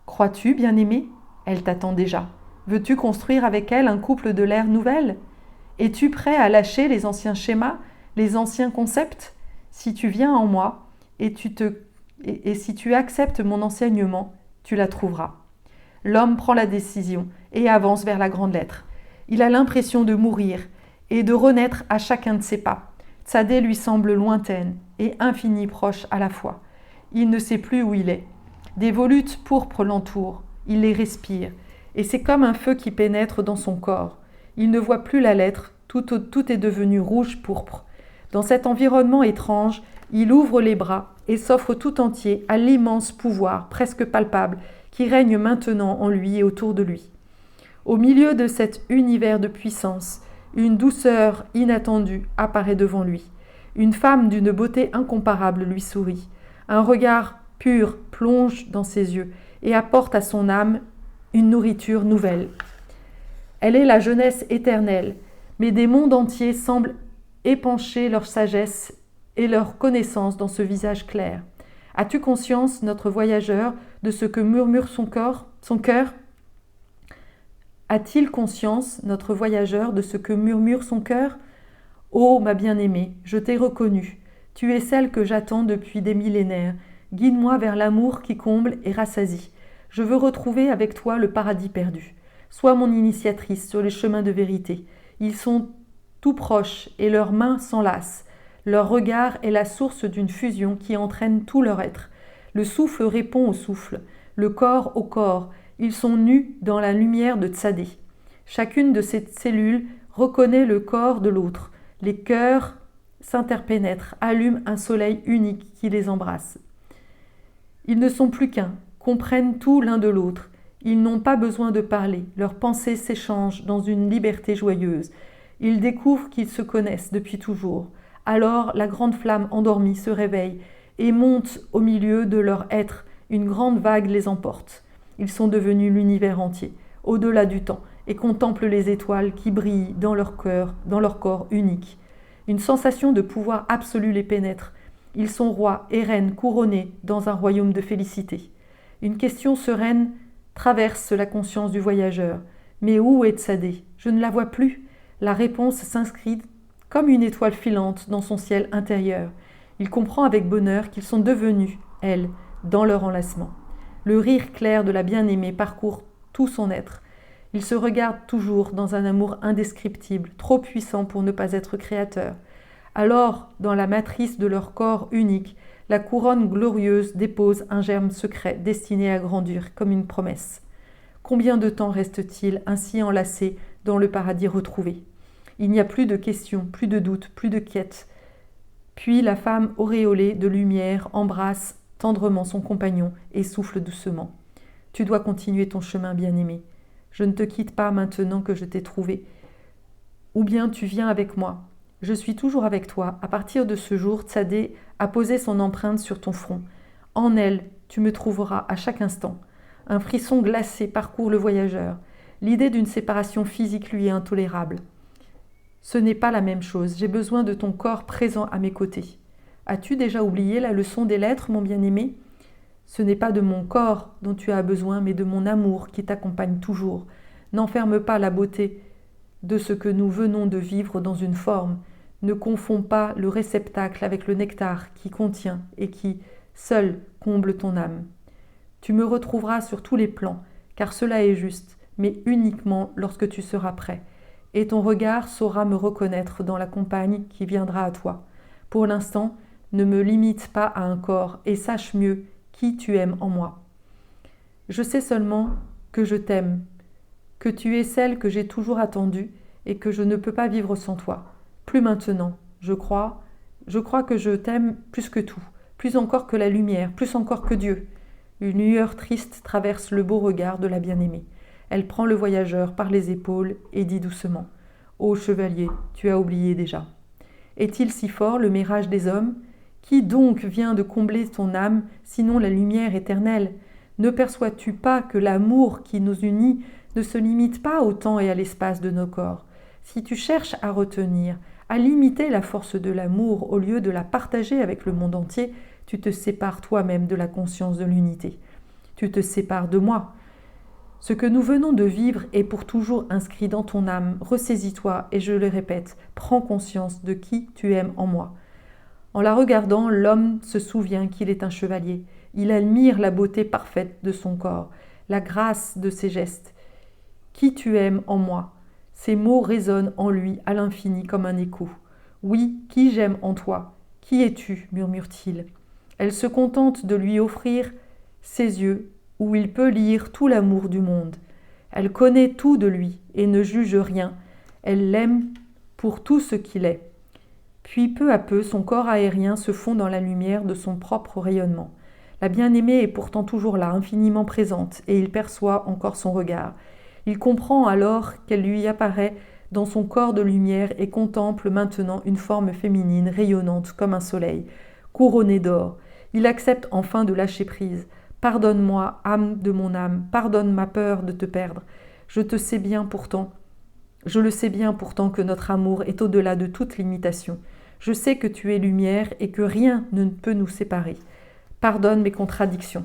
Crois-tu, bien-aimé ? Elle t'attend déjà. Veux-tu construire avec elle un couple de l'ère nouvelle ? Es-tu prêt à lâcher les anciens schémas, les anciens concepts ? Si tu viens en moi et si tu acceptes mon enseignement, tu la trouveras. L'homme prend la décision et avance vers la grande lettre. Il a l'impression de mourir et de renaître à chacun de ses pas. Tsadé lui semble lointaine et infinie proche à la fois. Il ne sait plus où il est. Des volutes pourpres l'entourent, il les respire, et c'est comme un feu qui pénètre dans son corps. Il ne voit plus la lettre, tout est devenu rouge-pourpre. Dans cet environnement étrange, il ouvre les bras et s'offre tout entier à l'immense pouvoir, presque palpable, qui règne maintenant en lui et autour de lui. Au milieu de cet univers de puissance, une douceur inattendue apparaît devant lui. Une femme d'une beauté incomparable lui sourit. Un regard pur plonge dans ses yeux et apporte à son âme une nourriture nouvelle. Elle est la jeunesse éternelle, mais des mondes entiers semblent épancher leur sagesse et leur connaissance dans ce visage clair. As-tu conscience, notre voyageur, de ce que murmure son cœur ? A-t-il conscience, notre voyageur, de ce que murmure son cœur ? Ô ma bien-aimée, je t'ai reconnue. Tu es celle que j'attends depuis des millénaires. Guide-moi vers l'amour qui comble et rassasie. Je veux retrouver avec toi le paradis perdu. Sois mon initiatrice sur les chemins de vérité. Ils sont tout proches et leurs mains s'enlacent. Leur regard est la source d'une fusion qui entraîne tout leur être. Le souffle répond au souffle, le corps au corps. Ils sont nus dans la lumière de Tsadé. Chacune de ces cellules reconnaît le corps de l'autre. Les cœurs s'interpénètrent, allument un soleil unique qui les embrasse. Ils ne sont plus qu'un, comprennent tout l'un de l'autre. Ils n'ont pas besoin de parler, leurs pensées s'échangent dans une liberté joyeuse. Ils découvrent qu'ils se connaissent depuis toujours. Alors la grande flamme endormie se réveille et monte au milieu de leur être. Une grande vague les emporte. Ils sont devenus l'univers entier, au-delà du temps, et contemplent les étoiles qui brillent dans leur cœur, dans leur corps unique. Une sensation de pouvoir absolu les pénètre. Ils sont rois et reines couronnés dans un royaume de félicité. Une question sereine traverse la conscience du voyageur. Mais où est Tsadé ? Je ne la vois plus. La réponse s'inscrit comme une étoile filante dans son ciel intérieur. Il comprend avec bonheur qu'ils sont devenus, elles, dans leur enlacement. Le rire clair de la bien-aimée parcourt tout son être. Ils se regardent toujours dans un amour indescriptible, trop puissant pour ne pas être créateur. Alors, dans la matrice de leur corps unique, la couronne glorieuse dépose un germe secret destiné à grandir comme une promesse. Combien de temps reste-t-il ainsi enlacé dans le paradis retrouvé ? Il n'y a plus de questions, plus de doutes, plus de quêtes. Puis la femme auréolée de lumière embrasse tendrement son compagnon et souffle doucement. Tu dois continuer ton chemin, bien-aimé. Je ne te quitte pas maintenant que je t'ai trouvé. Ou bien tu viens avec moi. Je suis toujours avec toi. À partir de ce jour, Tsadé a posé son empreinte sur ton front. En elle, tu me trouveras à chaque instant. Un frisson glacé parcourt le voyageur. L'idée d'une séparation physique lui est intolérable. Ce n'est pas la même chose. J'ai besoin de ton corps présent à mes côtés. As-tu déjà oublié la leçon des lettres, mon bien-aimé ? Ce n'est pas de mon corps dont tu as besoin, mais de mon amour qui t'accompagne toujours. N'enferme pas la beauté de ce que nous venons de vivre dans une forme. Ne confonds pas le réceptacle avec le nectar qui contient et qui, seul, comble ton âme. Tu me retrouveras sur tous les plans, car cela est juste, mais uniquement lorsque tu seras prêt. Et ton regard saura me reconnaître dans la compagne qui viendra à toi. Pour l'instant, ne me limite pas à un corps et sache mieux qui tu aimes en moi. Je sais seulement que je t'aime, que tu es celle que j'ai toujours attendue et que je ne peux pas vivre sans toi. Plus maintenant, je crois que je t'aime plus que tout, plus encore que la lumière, plus encore que Dieu. Une lueur triste traverse le beau regard de la bien-aimée. Elle prend le voyageur par les épaules et dit doucement « Ô chevalier, tu as oublié déjà. Est-il si fort le mirage des hommes ? Qui donc vient de combler ton âme, sinon la lumière éternelle ? Ne perçois-tu pas que l'amour qui nous unit ne se limite pas au temps et à l'espace de nos corps ? Si tu cherches à retenir, à limiter la force de l'amour au lieu de la partager avec le monde entier, tu te sépares toi-même de la conscience de l'unité. Tu te sépares de moi. Ce que nous venons de vivre est pour toujours inscrit dans ton âme. Ressaisis-toi et je le répète, prends conscience de qui tu aimes en moi. En la regardant, l'homme se souvient qu'il est un chevalier. Il admire la beauté parfaite de son corps, la grâce de ses gestes. Qui tu aimes en moi ? Ces mots résonnent en lui à l'infini comme un écho. Oui, qui j'aime en toi ? Qui es-tu ? Murmure-t-il. Elle se contente de lui offrir ses yeux où il peut lire tout l'amour du monde. Elle connaît tout de lui et ne juge rien. Elle l'aime pour tout ce qu'il est. Puis peu à peu, son corps aérien se fond dans la lumière de son propre rayonnement. La bien-aimée est pourtant toujours là, infiniment présente, et il perçoit encore son regard. Il comprend alors qu'elle lui apparaît dans son corps de lumière et contemple maintenant une forme féminine rayonnante comme un soleil, couronnée d'or. Il accepte enfin de lâcher prise. Pardonne-moi, âme de mon âme, pardonne ma peur de te perdre. Je le sais bien pourtant que notre amour est au-delà de toute limitation. Je sais que tu es lumière et que rien ne peut nous séparer. Pardonne mes contradictions.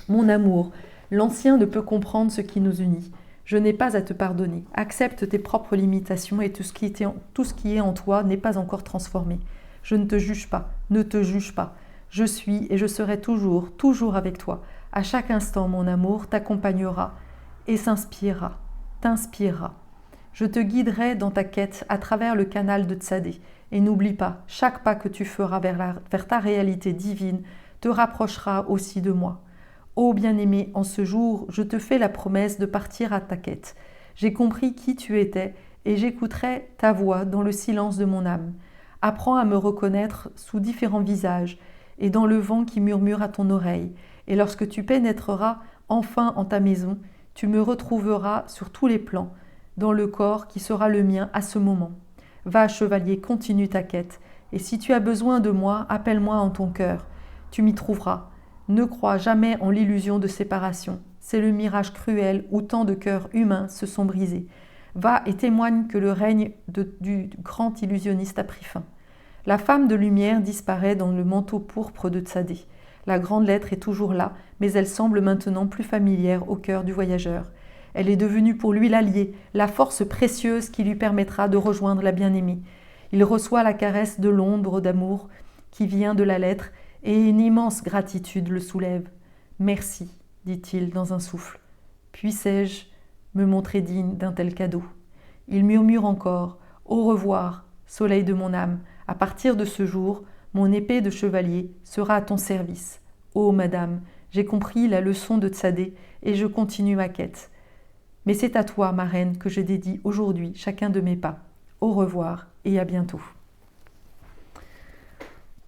Mon amour, l'ancien ne peut comprendre ce qui nous unit. Je n'ai pas à te pardonner. Accepte tes propres limitations et tout ce qui est en toi n'est pas encore transformé. Je ne te juge pas, ne te juge pas. Je suis et je serai toujours, toujours avec toi. À chaque instant, mon amour t'accompagnera et t'inspirera. Je te guiderai dans ta quête à travers le canal de Tzadé. Et n'oublie pas, chaque pas que tu feras vers ta réalité divine te rapprochera aussi de moi. Ô bien-aimé, en ce jour, je te fais la promesse de partir à ta quête. J'ai compris qui tu étais et j'écouterai ta voix dans le silence de mon âme. Apprends à me reconnaître sous différents visages et dans le vent qui murmure à ton oreille. Et lorsque tu pénétreras enfin en ta maison, tu me retrouveras sur tous les plans, dans le corps qui sera le mien à ce moment. Va, chevalier, continue ta quête. Et si tu as besoin de moi, appelle-moi en ton cœur. Tu m'y trouveras. Ne crois jamais en l'illusion de séparation. C'est le mirage cruel où tant de cœurs humains se sont brisés. Va et témoigne que le règne du grand illusionniste a pris fin. La femme de lumière disparaît dans le manteau pourpre de Tzadé. La grande lettre est toujours là, mais elle semble maintenant plus familière au cœur du voyageur. Elle est devenue pour lui l'allié, la force précieuse qui lui permettra de rejoindre la bien-aimée. Il reçoit la caresse de l'ombre d'amour qui vient de la lettre et une immense gratitude le soulève. « Merci », dit-il dans un souffle. « Puissais-je me montrer digne d'un tel cadeau ?» Il murmure encore « Au revoir, soleil de mon âme. À partir de ce jour, mon épée de chevalier sera à ton service. Ô madame, j'ai compris la leçon de Tzadé et je continue ma quête. Mais c'est à toi, ma reine, que je dédie aujourd'hui chacun de mes pas. Au revoir et à bientôt. »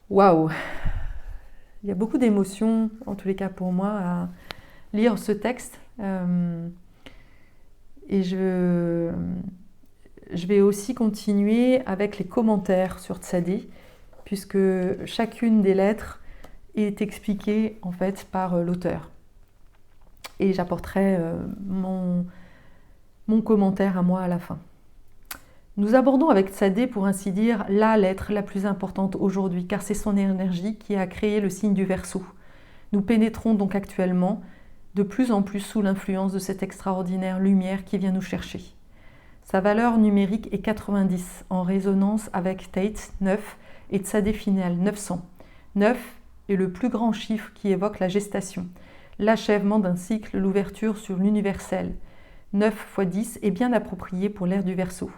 Waouh! Il y a beaucoup d'émotions, en tous les cas pour moi, à lire ce texte. Et je vais aussi continuer avec les commentaires sur Tzadé, puisque chacune des lettres est expliquée en fait par l'auteur. Et j'apporterai mon commentaire à moi à la fin. Nous abordons avec Tsadé, pour ainsi dire, la lettre la plus importante aujourd'hui, car c'est son énergie qui a créé le signe du Verseau. Nous pénétrons donc actuellement de plus en plus sous l'influence de cette extraordinaire lumière qui vient nous chercher. Sa valeur numérique est 90, en résonance avec Tate, 9, et Tsadé final, 900. 9 est le plus grand chiffre qui évoque la gestation, l'achèvement d'un cycle, l'ouverture sur l'universel. 9 x 10 est bien approprié pour l'ère du Verseau.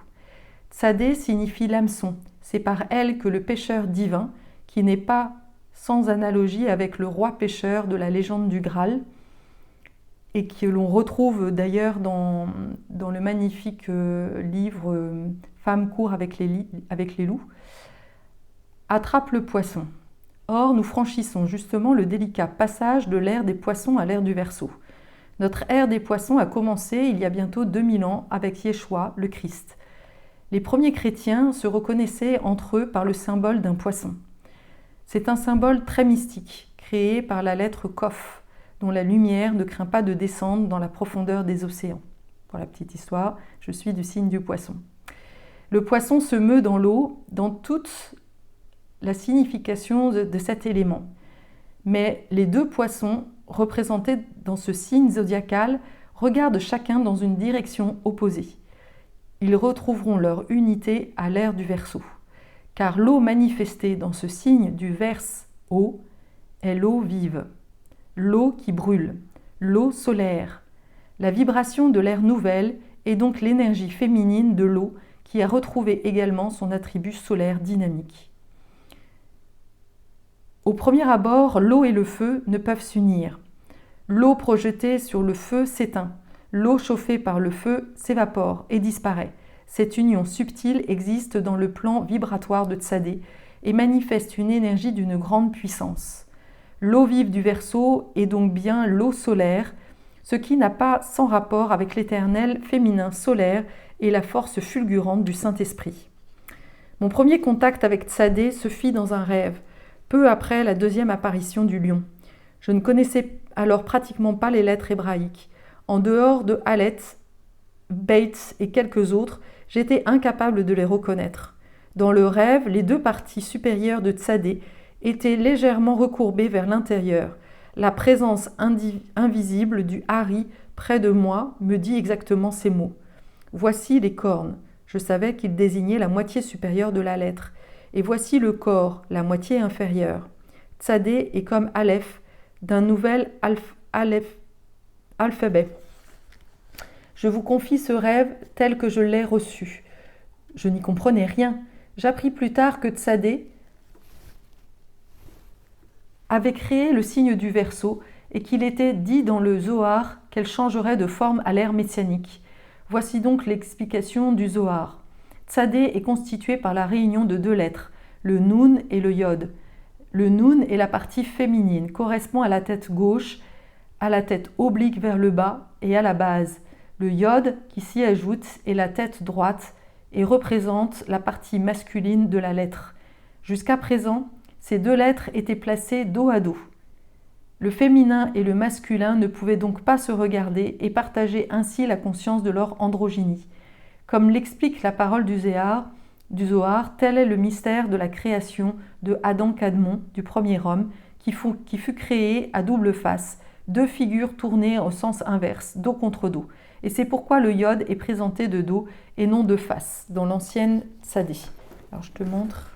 Tsadé signifie l'hameçon. C'est par elle que le pêcheur divin, qui n'est pas sans analogie avec le roi pêcheur de la légende du Graal, et que l'on retrouve d'ailleurs dans le magnifique livre Femmes courent avec les loups, attrape le poisson. Or, nous franchissons justement le délicat passage de l'ère des poissons à l'ère du Verseau. Notre ère des poissons a commencé il y a bientôt 2000 ans avec Yeshua, le Christ. Les premiers chrétiens se reconnaissaient entre eux par le symbole d'un poisson. C'est un symbole très mystique, créé par la lettre Kof, dont la lumière ne craint pas de descendre dans la profondeur des océans. Pour la petite histoire, je suis du signe du poisson. Le poisson se meut dans l'eau, dans toute la signification de cet élément. Mais les deux poissons, représentés dans ce signe zodiacal, regardent chacun dans une direction opposée. Ils retrouveront leur unité à l'ère du Verseau, car l'eau manifestée dans ce signe du Verse-eau est l'eau vive, l'eau qui brûle, l'eau solaire. La vibration de l'ère nouvelle est donc l'énergie féminine de l'eau qui a retrouvé également son attribut solaire dynamique. Au premier abord, l'eau et le feu ne peuvent s'unir. L'eau projetée sur le feu s'éteint. L'eau chauffée par le feu s'évapore et disparaît. Cette union subtile existe dans le plan vibratoire de Tsadé et manifeste une énergie d'une grande puissance. L'eau vive du Verseau est donc bien l'eau solaire, ce qui n'a pas sans rapport avec l'éternel féminin solaire et la force fulgurante du Saint-Esprit. Mon premier contact avec Tsadé se fit dans un rêve, peu après la deuxième apparition du lion. Je ne connaissais alors pratiquement pas les lettres hébraïques. En dehors de Alet, Bates et quelques autres, j'étais incapable de les reconnaître. Dans le rêve, les deux parties supérieures de Tsadé étaient légèrement recourbées vers l'intérieur. La présence invisible du Hari près de moi me dit exactement ces mots. Voici les cornes. Je savais qu'ils désignaient la moitié supérieure de la lettre. Et voici le corps, la moitié inférieure. Tsadé est comme Aleph d'un nouvel alphabet. Je vous confie ce rêve tel que je l'ai reçu. Je n'y comprenais rien. J'appris plus tard que Tsadé avait créé le signe du Verseau et qu'il était dit dans le Zohar qu'elle changerait de forme à l'ère messianique. Voici donc l'explication du Zohar. Tsadé est constitué par la réunion de deux lettres, le Nun et le Yod. Le Nun est la partie féminine, correspond à la tête gauche, à la tête oblique vers le bas et à la base. Le Yod, qui s'y ajoute, est la tête droite et représente la partie masculine de la lettre. Jusqu'à présent, ces deux lettres étaient placées dos à dos. Le féminin et le masculin ne pouvaient donc pas se regarder et partager ainsi la conscience de leur androgynie. Comme l'explique la parole du Zohar, tel est le mystère de la création de Adam Kadmon, du premier homme, qui fut créé à double face, deux figures tournées au sens inverse, dos contre dos. Et c'est pourquoi le Yod est présenté de dos et non de face, dans l'ancienne Tsadé. Alors je te montre.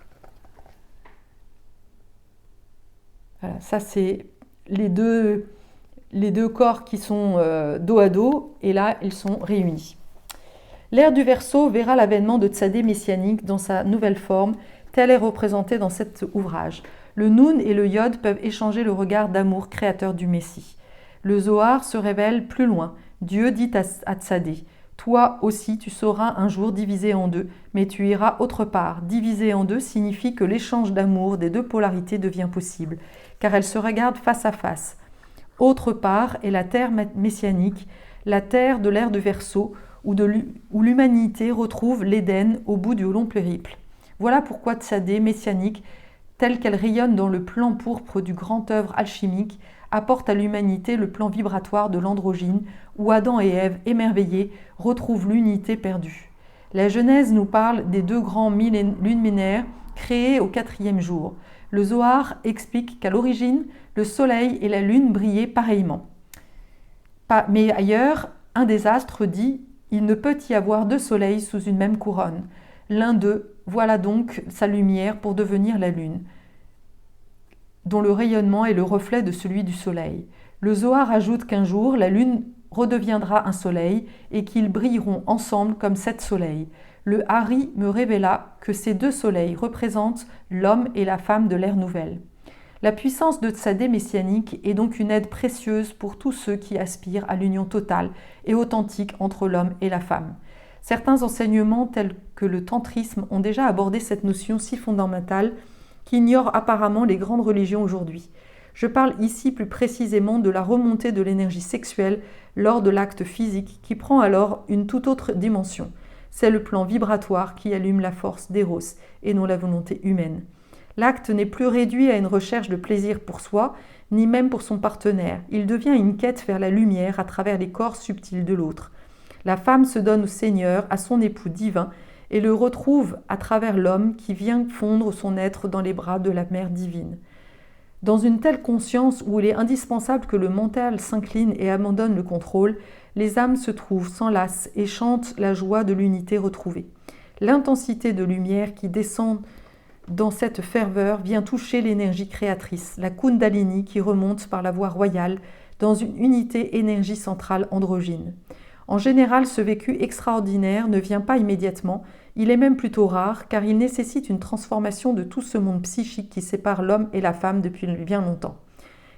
Voilà, ça c'est les deux corps qui sont dos à dos, et là ils sont réunis. L'ère du Verseau verra l'avènement de Tsadé messianique dans sa nouvelle forme, telle est représentée dans cet ouvrage. Le Nun et le Yod peuvent échanger le regard d'amour créateur du Messie. Le Zohar se révèle plus loin. Dieu dit à Tsadé, « Toi aussi tu sauras un jour diviser en deux, mais tu iras autre part. » Diviser en deux signifie que l'échange d'amour des deux polarités devient possible, car elles se regardent face à face. Autre part est la terre messianique, la terre de l'ère de Verseau, où l'humanité retrouve l'Éden au bout du long périple. Voilà pourquoi Tsadé messianique, telle qu'elle rayonne dans le plan pourpre du grand œuvre alchimique, apporte à l'humanité le plan vibratoire de l'androgyne, où Adam et Ève, émerveillés, retrouvent l'unité perdue. La Genèse nous parle des 2 grands luminaires créés au 4e jour. Le Zohar explique qu'à l'origine, le soleil et la lune brillaient pareillement. Mais ailleurs, un des astres dit « Il ne peut y avoir 2 soleils sous une même couronne. L'un d'eux, voilà donc sa lumière pour devenir la lune, dont le rayonnement est le reflet de celui du soleil. » Le Zohar ajoute qu'un jour, la lune redeviendra un soleil et qu'ils brilleront ensemble comme 7 soleils. Le Hari me révéla que ces 2 soleils représentent l'homme et la femme de l'ère nouvelle. La puissance de Tzadé messianique est donc une aide précieuse pour tous ceux qui aspirent à l'union totale et authentique entre l'homme et la femme. Certains enseignements tels que le tantrisme ont déjà abordé cette notion si fondamentale qu'ignorent apparemment les grandes religions aujourd'hui. Je parle ici plus précisément de la remontée de l'énergie sexuelle lors de l'acte physique qui prend alors une toute autre dimension. C'est le plan vibratoire qui allume la force d'Eros et non la volonté humaine. L'acte n'est plus réduit à une recherche de plaisir pour soi, ni même pour son partenaire. Il devient une quête vers la lumière à travers les corps subtils de l'autre. La femme se donne au Seigneur, à son époux divin, et le retrouve à travers l'homme qui vient fondre son être dans les bras de la mère divine. Dans une telle conscience où il est indispensable que le mental s'incline et abandonne le contrôle, les âmes se trouvent, s'enlacent et chantent la joie de l'unité retrouvée. L'intensité de lumière qui descend dans cette ferveur vient toucher l'énergie créatrice, la Kundalini qui remonte par la voie royale dans une unité énergie centrale androgyne. En général, ce vécu extraordinaire ne vient pas immédiatement, il est même plutôt rare car il nécessite une transformation de tout ce monde psychique qui sépare l'homme et la femme depuis bien longtemps.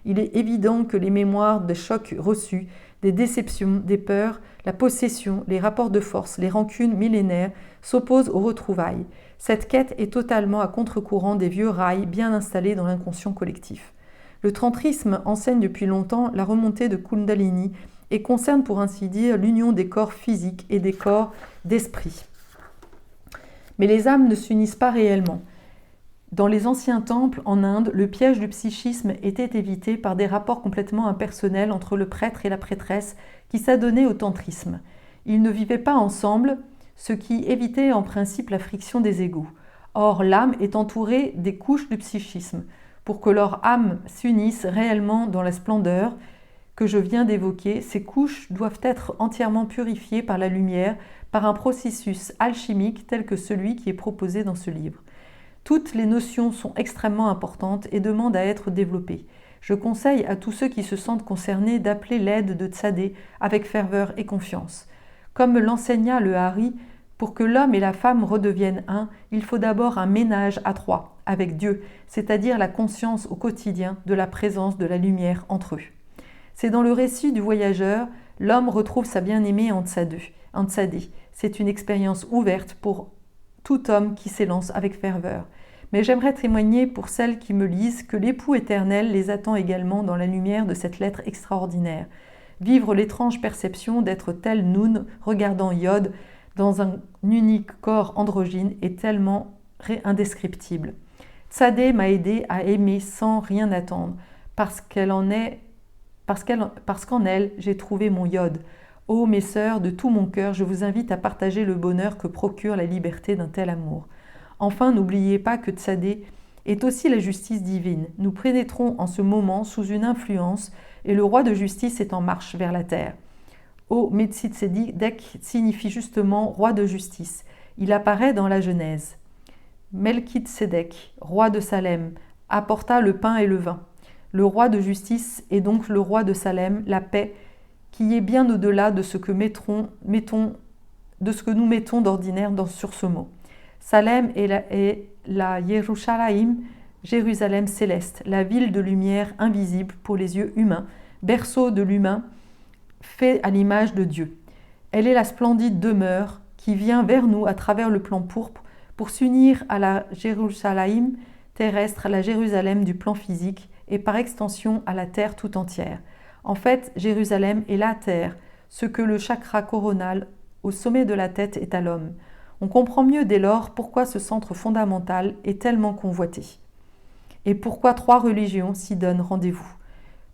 Il est évident que les mémoires des chocs reçus, des déceptions, des peurs, la possession, les rapports de force, les rancunes millénaires s'opposent aux retrouvailles. Cette quête est totalement à contre-courant des vieux rails bien installés dans l'inconscient collectif. Le tantrisme enseigne depuis longtemps la remontée de Kundalini et concerne pour ainsi dire l'union des corps physiques et des corps d'esprit. Mais les âmes ne s'unissent pas réellement. Dans les anciens temples en Inde, le piège du psychisme était évité par des rapports complètement impersonnels entre le prêtre et la prêtresse qui s'adonnaient au tantrisme. Ils ne vivaient pas ensemble, ce qui évitait en principe la friction des égos. Or, l'âme est entourée des couches du psychisme. Pour que leur âme s'unisse réellement dans la splendeur que je viens d'évoquer, ces couches doivent être entièrement purifiées par la lumière, par un processus alchimique tel que celui qui est proposé dans ce livre. Toutes les notions sont extrêmement importantes et demandent à être développées. Je conseille à tous ceux qui se sentent concernés d'appeler l'aide de Tzadé avec ferveur et confiance. Comme l'enseigna le Hari, pour que l'homme et la femme redeviennent un, il faut d'abord un ménage à 3 avec Dieu, c'est-à-dire la conscience au quotidien de la présence de la lumière entre eux. C'est dans le récit du voyageur, l'homme retrouve sa bien-aimée en Tzadé. C'est une expérience ouverte pour tout homme qui s'élance avec ferveur. Mais j'aimerais témoigner pour celles qui me lisent que l'époux éternel les attend également dans la lumière de cette lettre extraordinaire. Vivre l'étrange perception d'être tel Noun regardant Yod dans un unique corps androgyne est tellement indescriptible. Tzadé m'a aidé à aimer sans rien attendre, parce qu'en elle, j'ai trouvé mon Yod. Ô mes sœurs, de tout mon cœur, je vous invite à partager le bonheur que procure la liberté d'un tel amour. Enfin, n'oubliez pas que Tzadé est aussi la justice divine. Nous pénétrons en ce moment sous une influence et le roi de justice est en marche vers la terre. Ô Melchitsédek signifie justement roi de justice. Il apparaît dans la Genèse. Melchitsédek, roi de Salem, apporta le pain et le vin. Le roi de justice est donc le roi de Salem, la paix, qui est bien au-delà de ce que nous mettons d'ordinaire sur ce mot. Salem est la Yerushalayim, Jérusalem céleste, la ville de lumière invisible pour les yeux humains, berceau de l'humain fait à l'image de Dieu. Elle est la splendide demeure qui vient vers nous à travers le plan pourpre pour s'unir à la Jérusalem terrestre, à la Jérusalem du plan physique et par extension à la terre tout entière. En fait, Jérusalem est la terre, ce que le chakra coronal au sommet de la tête est à l'homme. On comprend mieux dès lors pourquoi ce centre fondamental est tellement convoité. Et pourquoi 3 religions s'y donnent rendez-vous.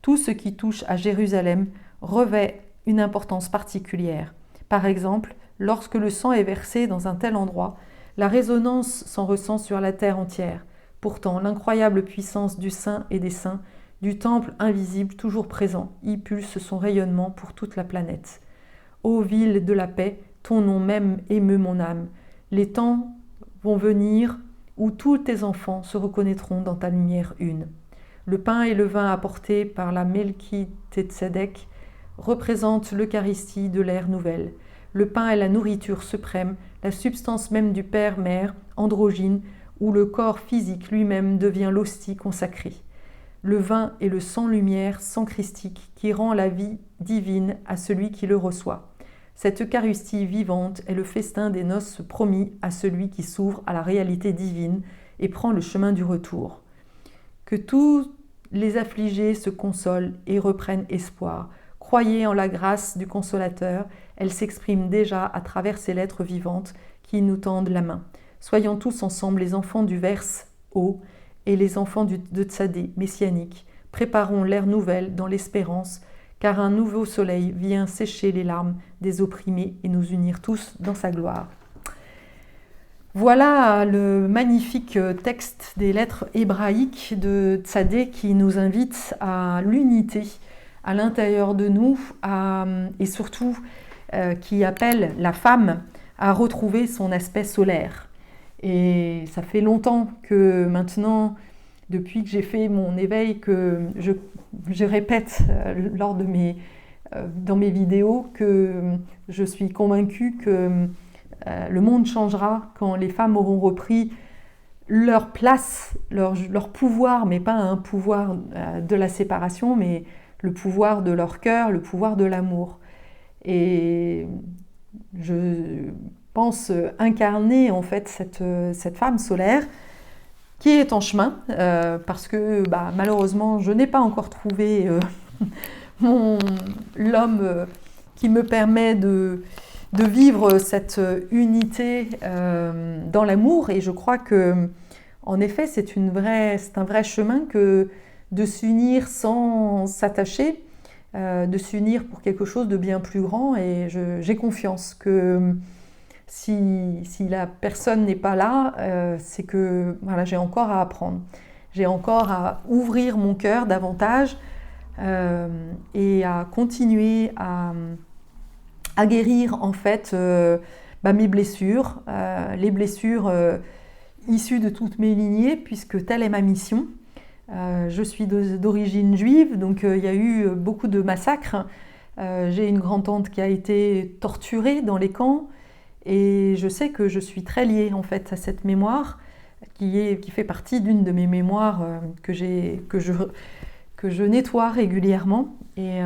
Tout ce qui touche à Jérusalem revêt une importance particulière. Par exemple, lorsque le sang est versé dans un tel endroit, la résonance s'en ressent sur la terre entière. Pourtant, l'incroyable puissance du Saint et des Saints, du temple invisible toujours présent, y pulse son rayonnement pour toute la planète. Ô ville de la paix, ton nom même émeut mon âme. Les temps vont venir où tous tes enfants se reconnaîtront dans ta lumière une. Le pain et le vin apportés par la Melchitsedek représentent l'Eucharistie de l'ère nouvelle. Le pain est la nourriture suprême, la substance même du Père-Mère, androgyne, où le corps physique lui-même devient l'hostie consacrée. Le vin est le sang-lumière, sang christique, qui rend la vie divine à celui qui le reçoit. Cette Eucharistie vivante est le festin des noces promis à celui qui s'ouvre à la réalité divine et prend le chemin du retour. Que tous les affligés se consolent et reprennent espoir. Croyez en la grâce du Consolateur, elle s'exprime déjà à travers ces lettres vivantes qui nous tendent la main. Soyons tous ensemble les enfants du Verse haut et les enfants de Tzadé messianique. Préparons l'ère nouvelle dans l'espérance, car un nouveau soleil vient sécher les larmes des opprimés et nous unir tous dans sa gloire. Voilà le magnifique texte des lettres hébraïques de Tzadé qui nous invite à l'unité à l'intérieur de nous et surtout qui appelle la femme à retrouver son aspect solaire. Et ça fait longtemps que maintenant, depuis que j'ai fait mon éveil, que je répète dans mes vidéos que je suis convaincue que le monde changera quand les femmes auront repris leur place, leur pouvoir, mais pas un pouvoir de la séparation, mais le pouvoir de leur cœur, le pouvoir de l'amour. Et je pense incarner en fait cette femme solaire qui est en chemin, parce que malheureusement je n'ai pas encore trouvé l'homme qui me permet de vivre cette unité dans l'amour, et je crois que en effet c'est un vrai chemin que de s'unir sans s'attacher, de s'unir pour quelque chose de bien plus grand, et j'ai confiance que si la personne n'est pas là, c'est que voilà, j'ai encore à apprendre, j'ai encore à ouvrir mon cœur davantage et à continuer à guérir en fait mes blessures, les blessures issues de toutes mes lignées, puisque telle est ma mission. Je suis d'origine juive, donc il y a eu beaucoup de massacres. J'ai une grand-tante qui a été torturée dans les camps, et je sais que je suis très liée en fait à cette mémoire qui fait partie d'une de mes mémoires que je nettoie régulièrement, et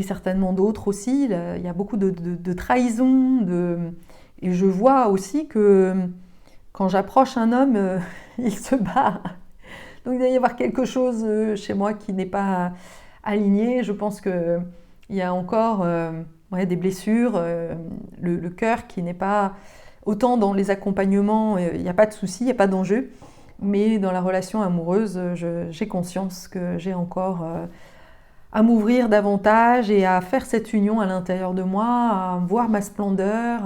certainement d'autres aussi. Il y a beaucoup de trahison, et je vois aussi que quand j'approche un homme, il se bat. Donc il doit y avoir quelque chose chez moi qui n'est pas aligné. Je pense qu'il y a encore des blessures, le cœur qui n'est pas... Autant dans les accompagnements, il n'y a pas de souci, il n'y a pas d'enjeu, mais dans la relation amoureuse, j'ai conscience que j'ai encore à m'ouvrir davantage et à faire cette union à l'intérieur de moi, à voir ma splendeur,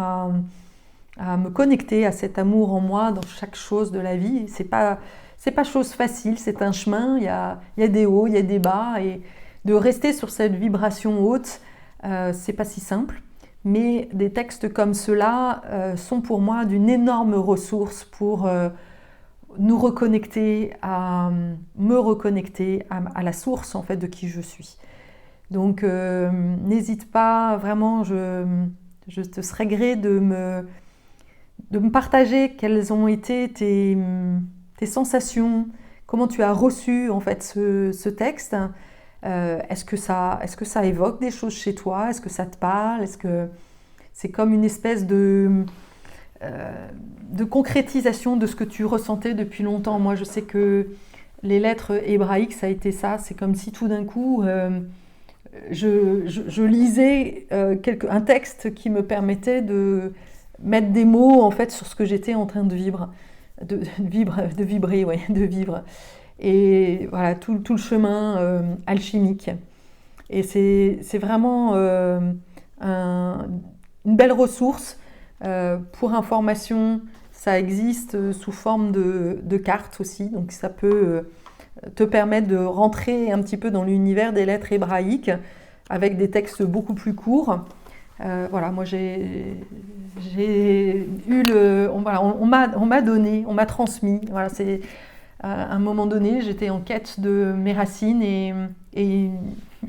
à me connecter à cet amour en moi dans chaque chose de la vie. C'est pas chose facile, c'est un chemin, il y a des hauts, il y a des bas, et de rester sur cette vibration haute, c'est pas si simple. Mais des textes comme ceux-là sont pour moi d'une énorme ressource pour me reconnecter à la source en fait de qui je suis. Donc n'hésite pas, vraiment, je te serais gré de me partager quelles ont été tes sensations, comment tu as reçu en fait ce texte. Est-ce que ça évoque des choses chez toi? Est-ce que ça te parle? Est-ce que c'est comme une espèce de concrétisation de ce que tu ressentais depuis longtemps? Moi, je sais que les lettres hébraïques, ça a été ça. C'est comme si tout d'un coup, je lisais un texte qui me permettait de mettre des mots en fait sur ce que j'étais en train de vivre. De vivre. Et voilà, tout le chemin alchimique. Et c'est vraiment une belle ressource. Pour information, ça existe sous forme de cartes aussi, donc ça peut te permettre de rentrer un petit peu dans l'univers des lettres hébraïques avec des textes beaucoup plus courts. Voilà, moi j'ai eu on m'a donné, on m'a transmis. Voilà, c'est à un moment donné, j'étais en quête de mes racines et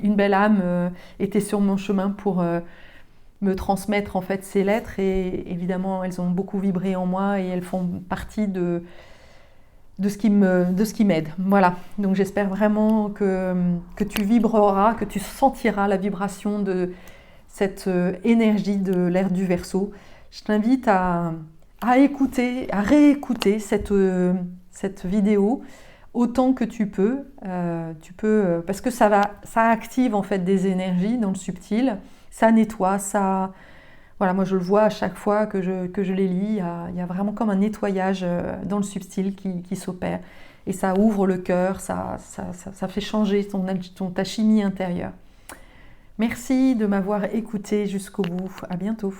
une belle âme était sur mon chemin pour me transmettre en fait ces lettres et évidemment elles ont beaucoup vibré en moi et elles font partie de ce qui m'aide. Voilà, donc j'espère vraiment que tu vibreras, que tu sentiras la vibration de cette énergie de l'ère du Verseau. Je t'invite à écouter, à réécouter cette vidéo autant que tu peux, parce que ça active en fait des énergies dans le subtil, ça nettoie, ça, voilà, moi je le vois à chaque fois que je les lis, il y a vraiment comme un nettoyage dans le subtil qui s'opère, et ça ouvre le cœur, ça fait changer ta chimie intérieure. Merci de m'avoir écouté jusqu'au bout, à bientôt.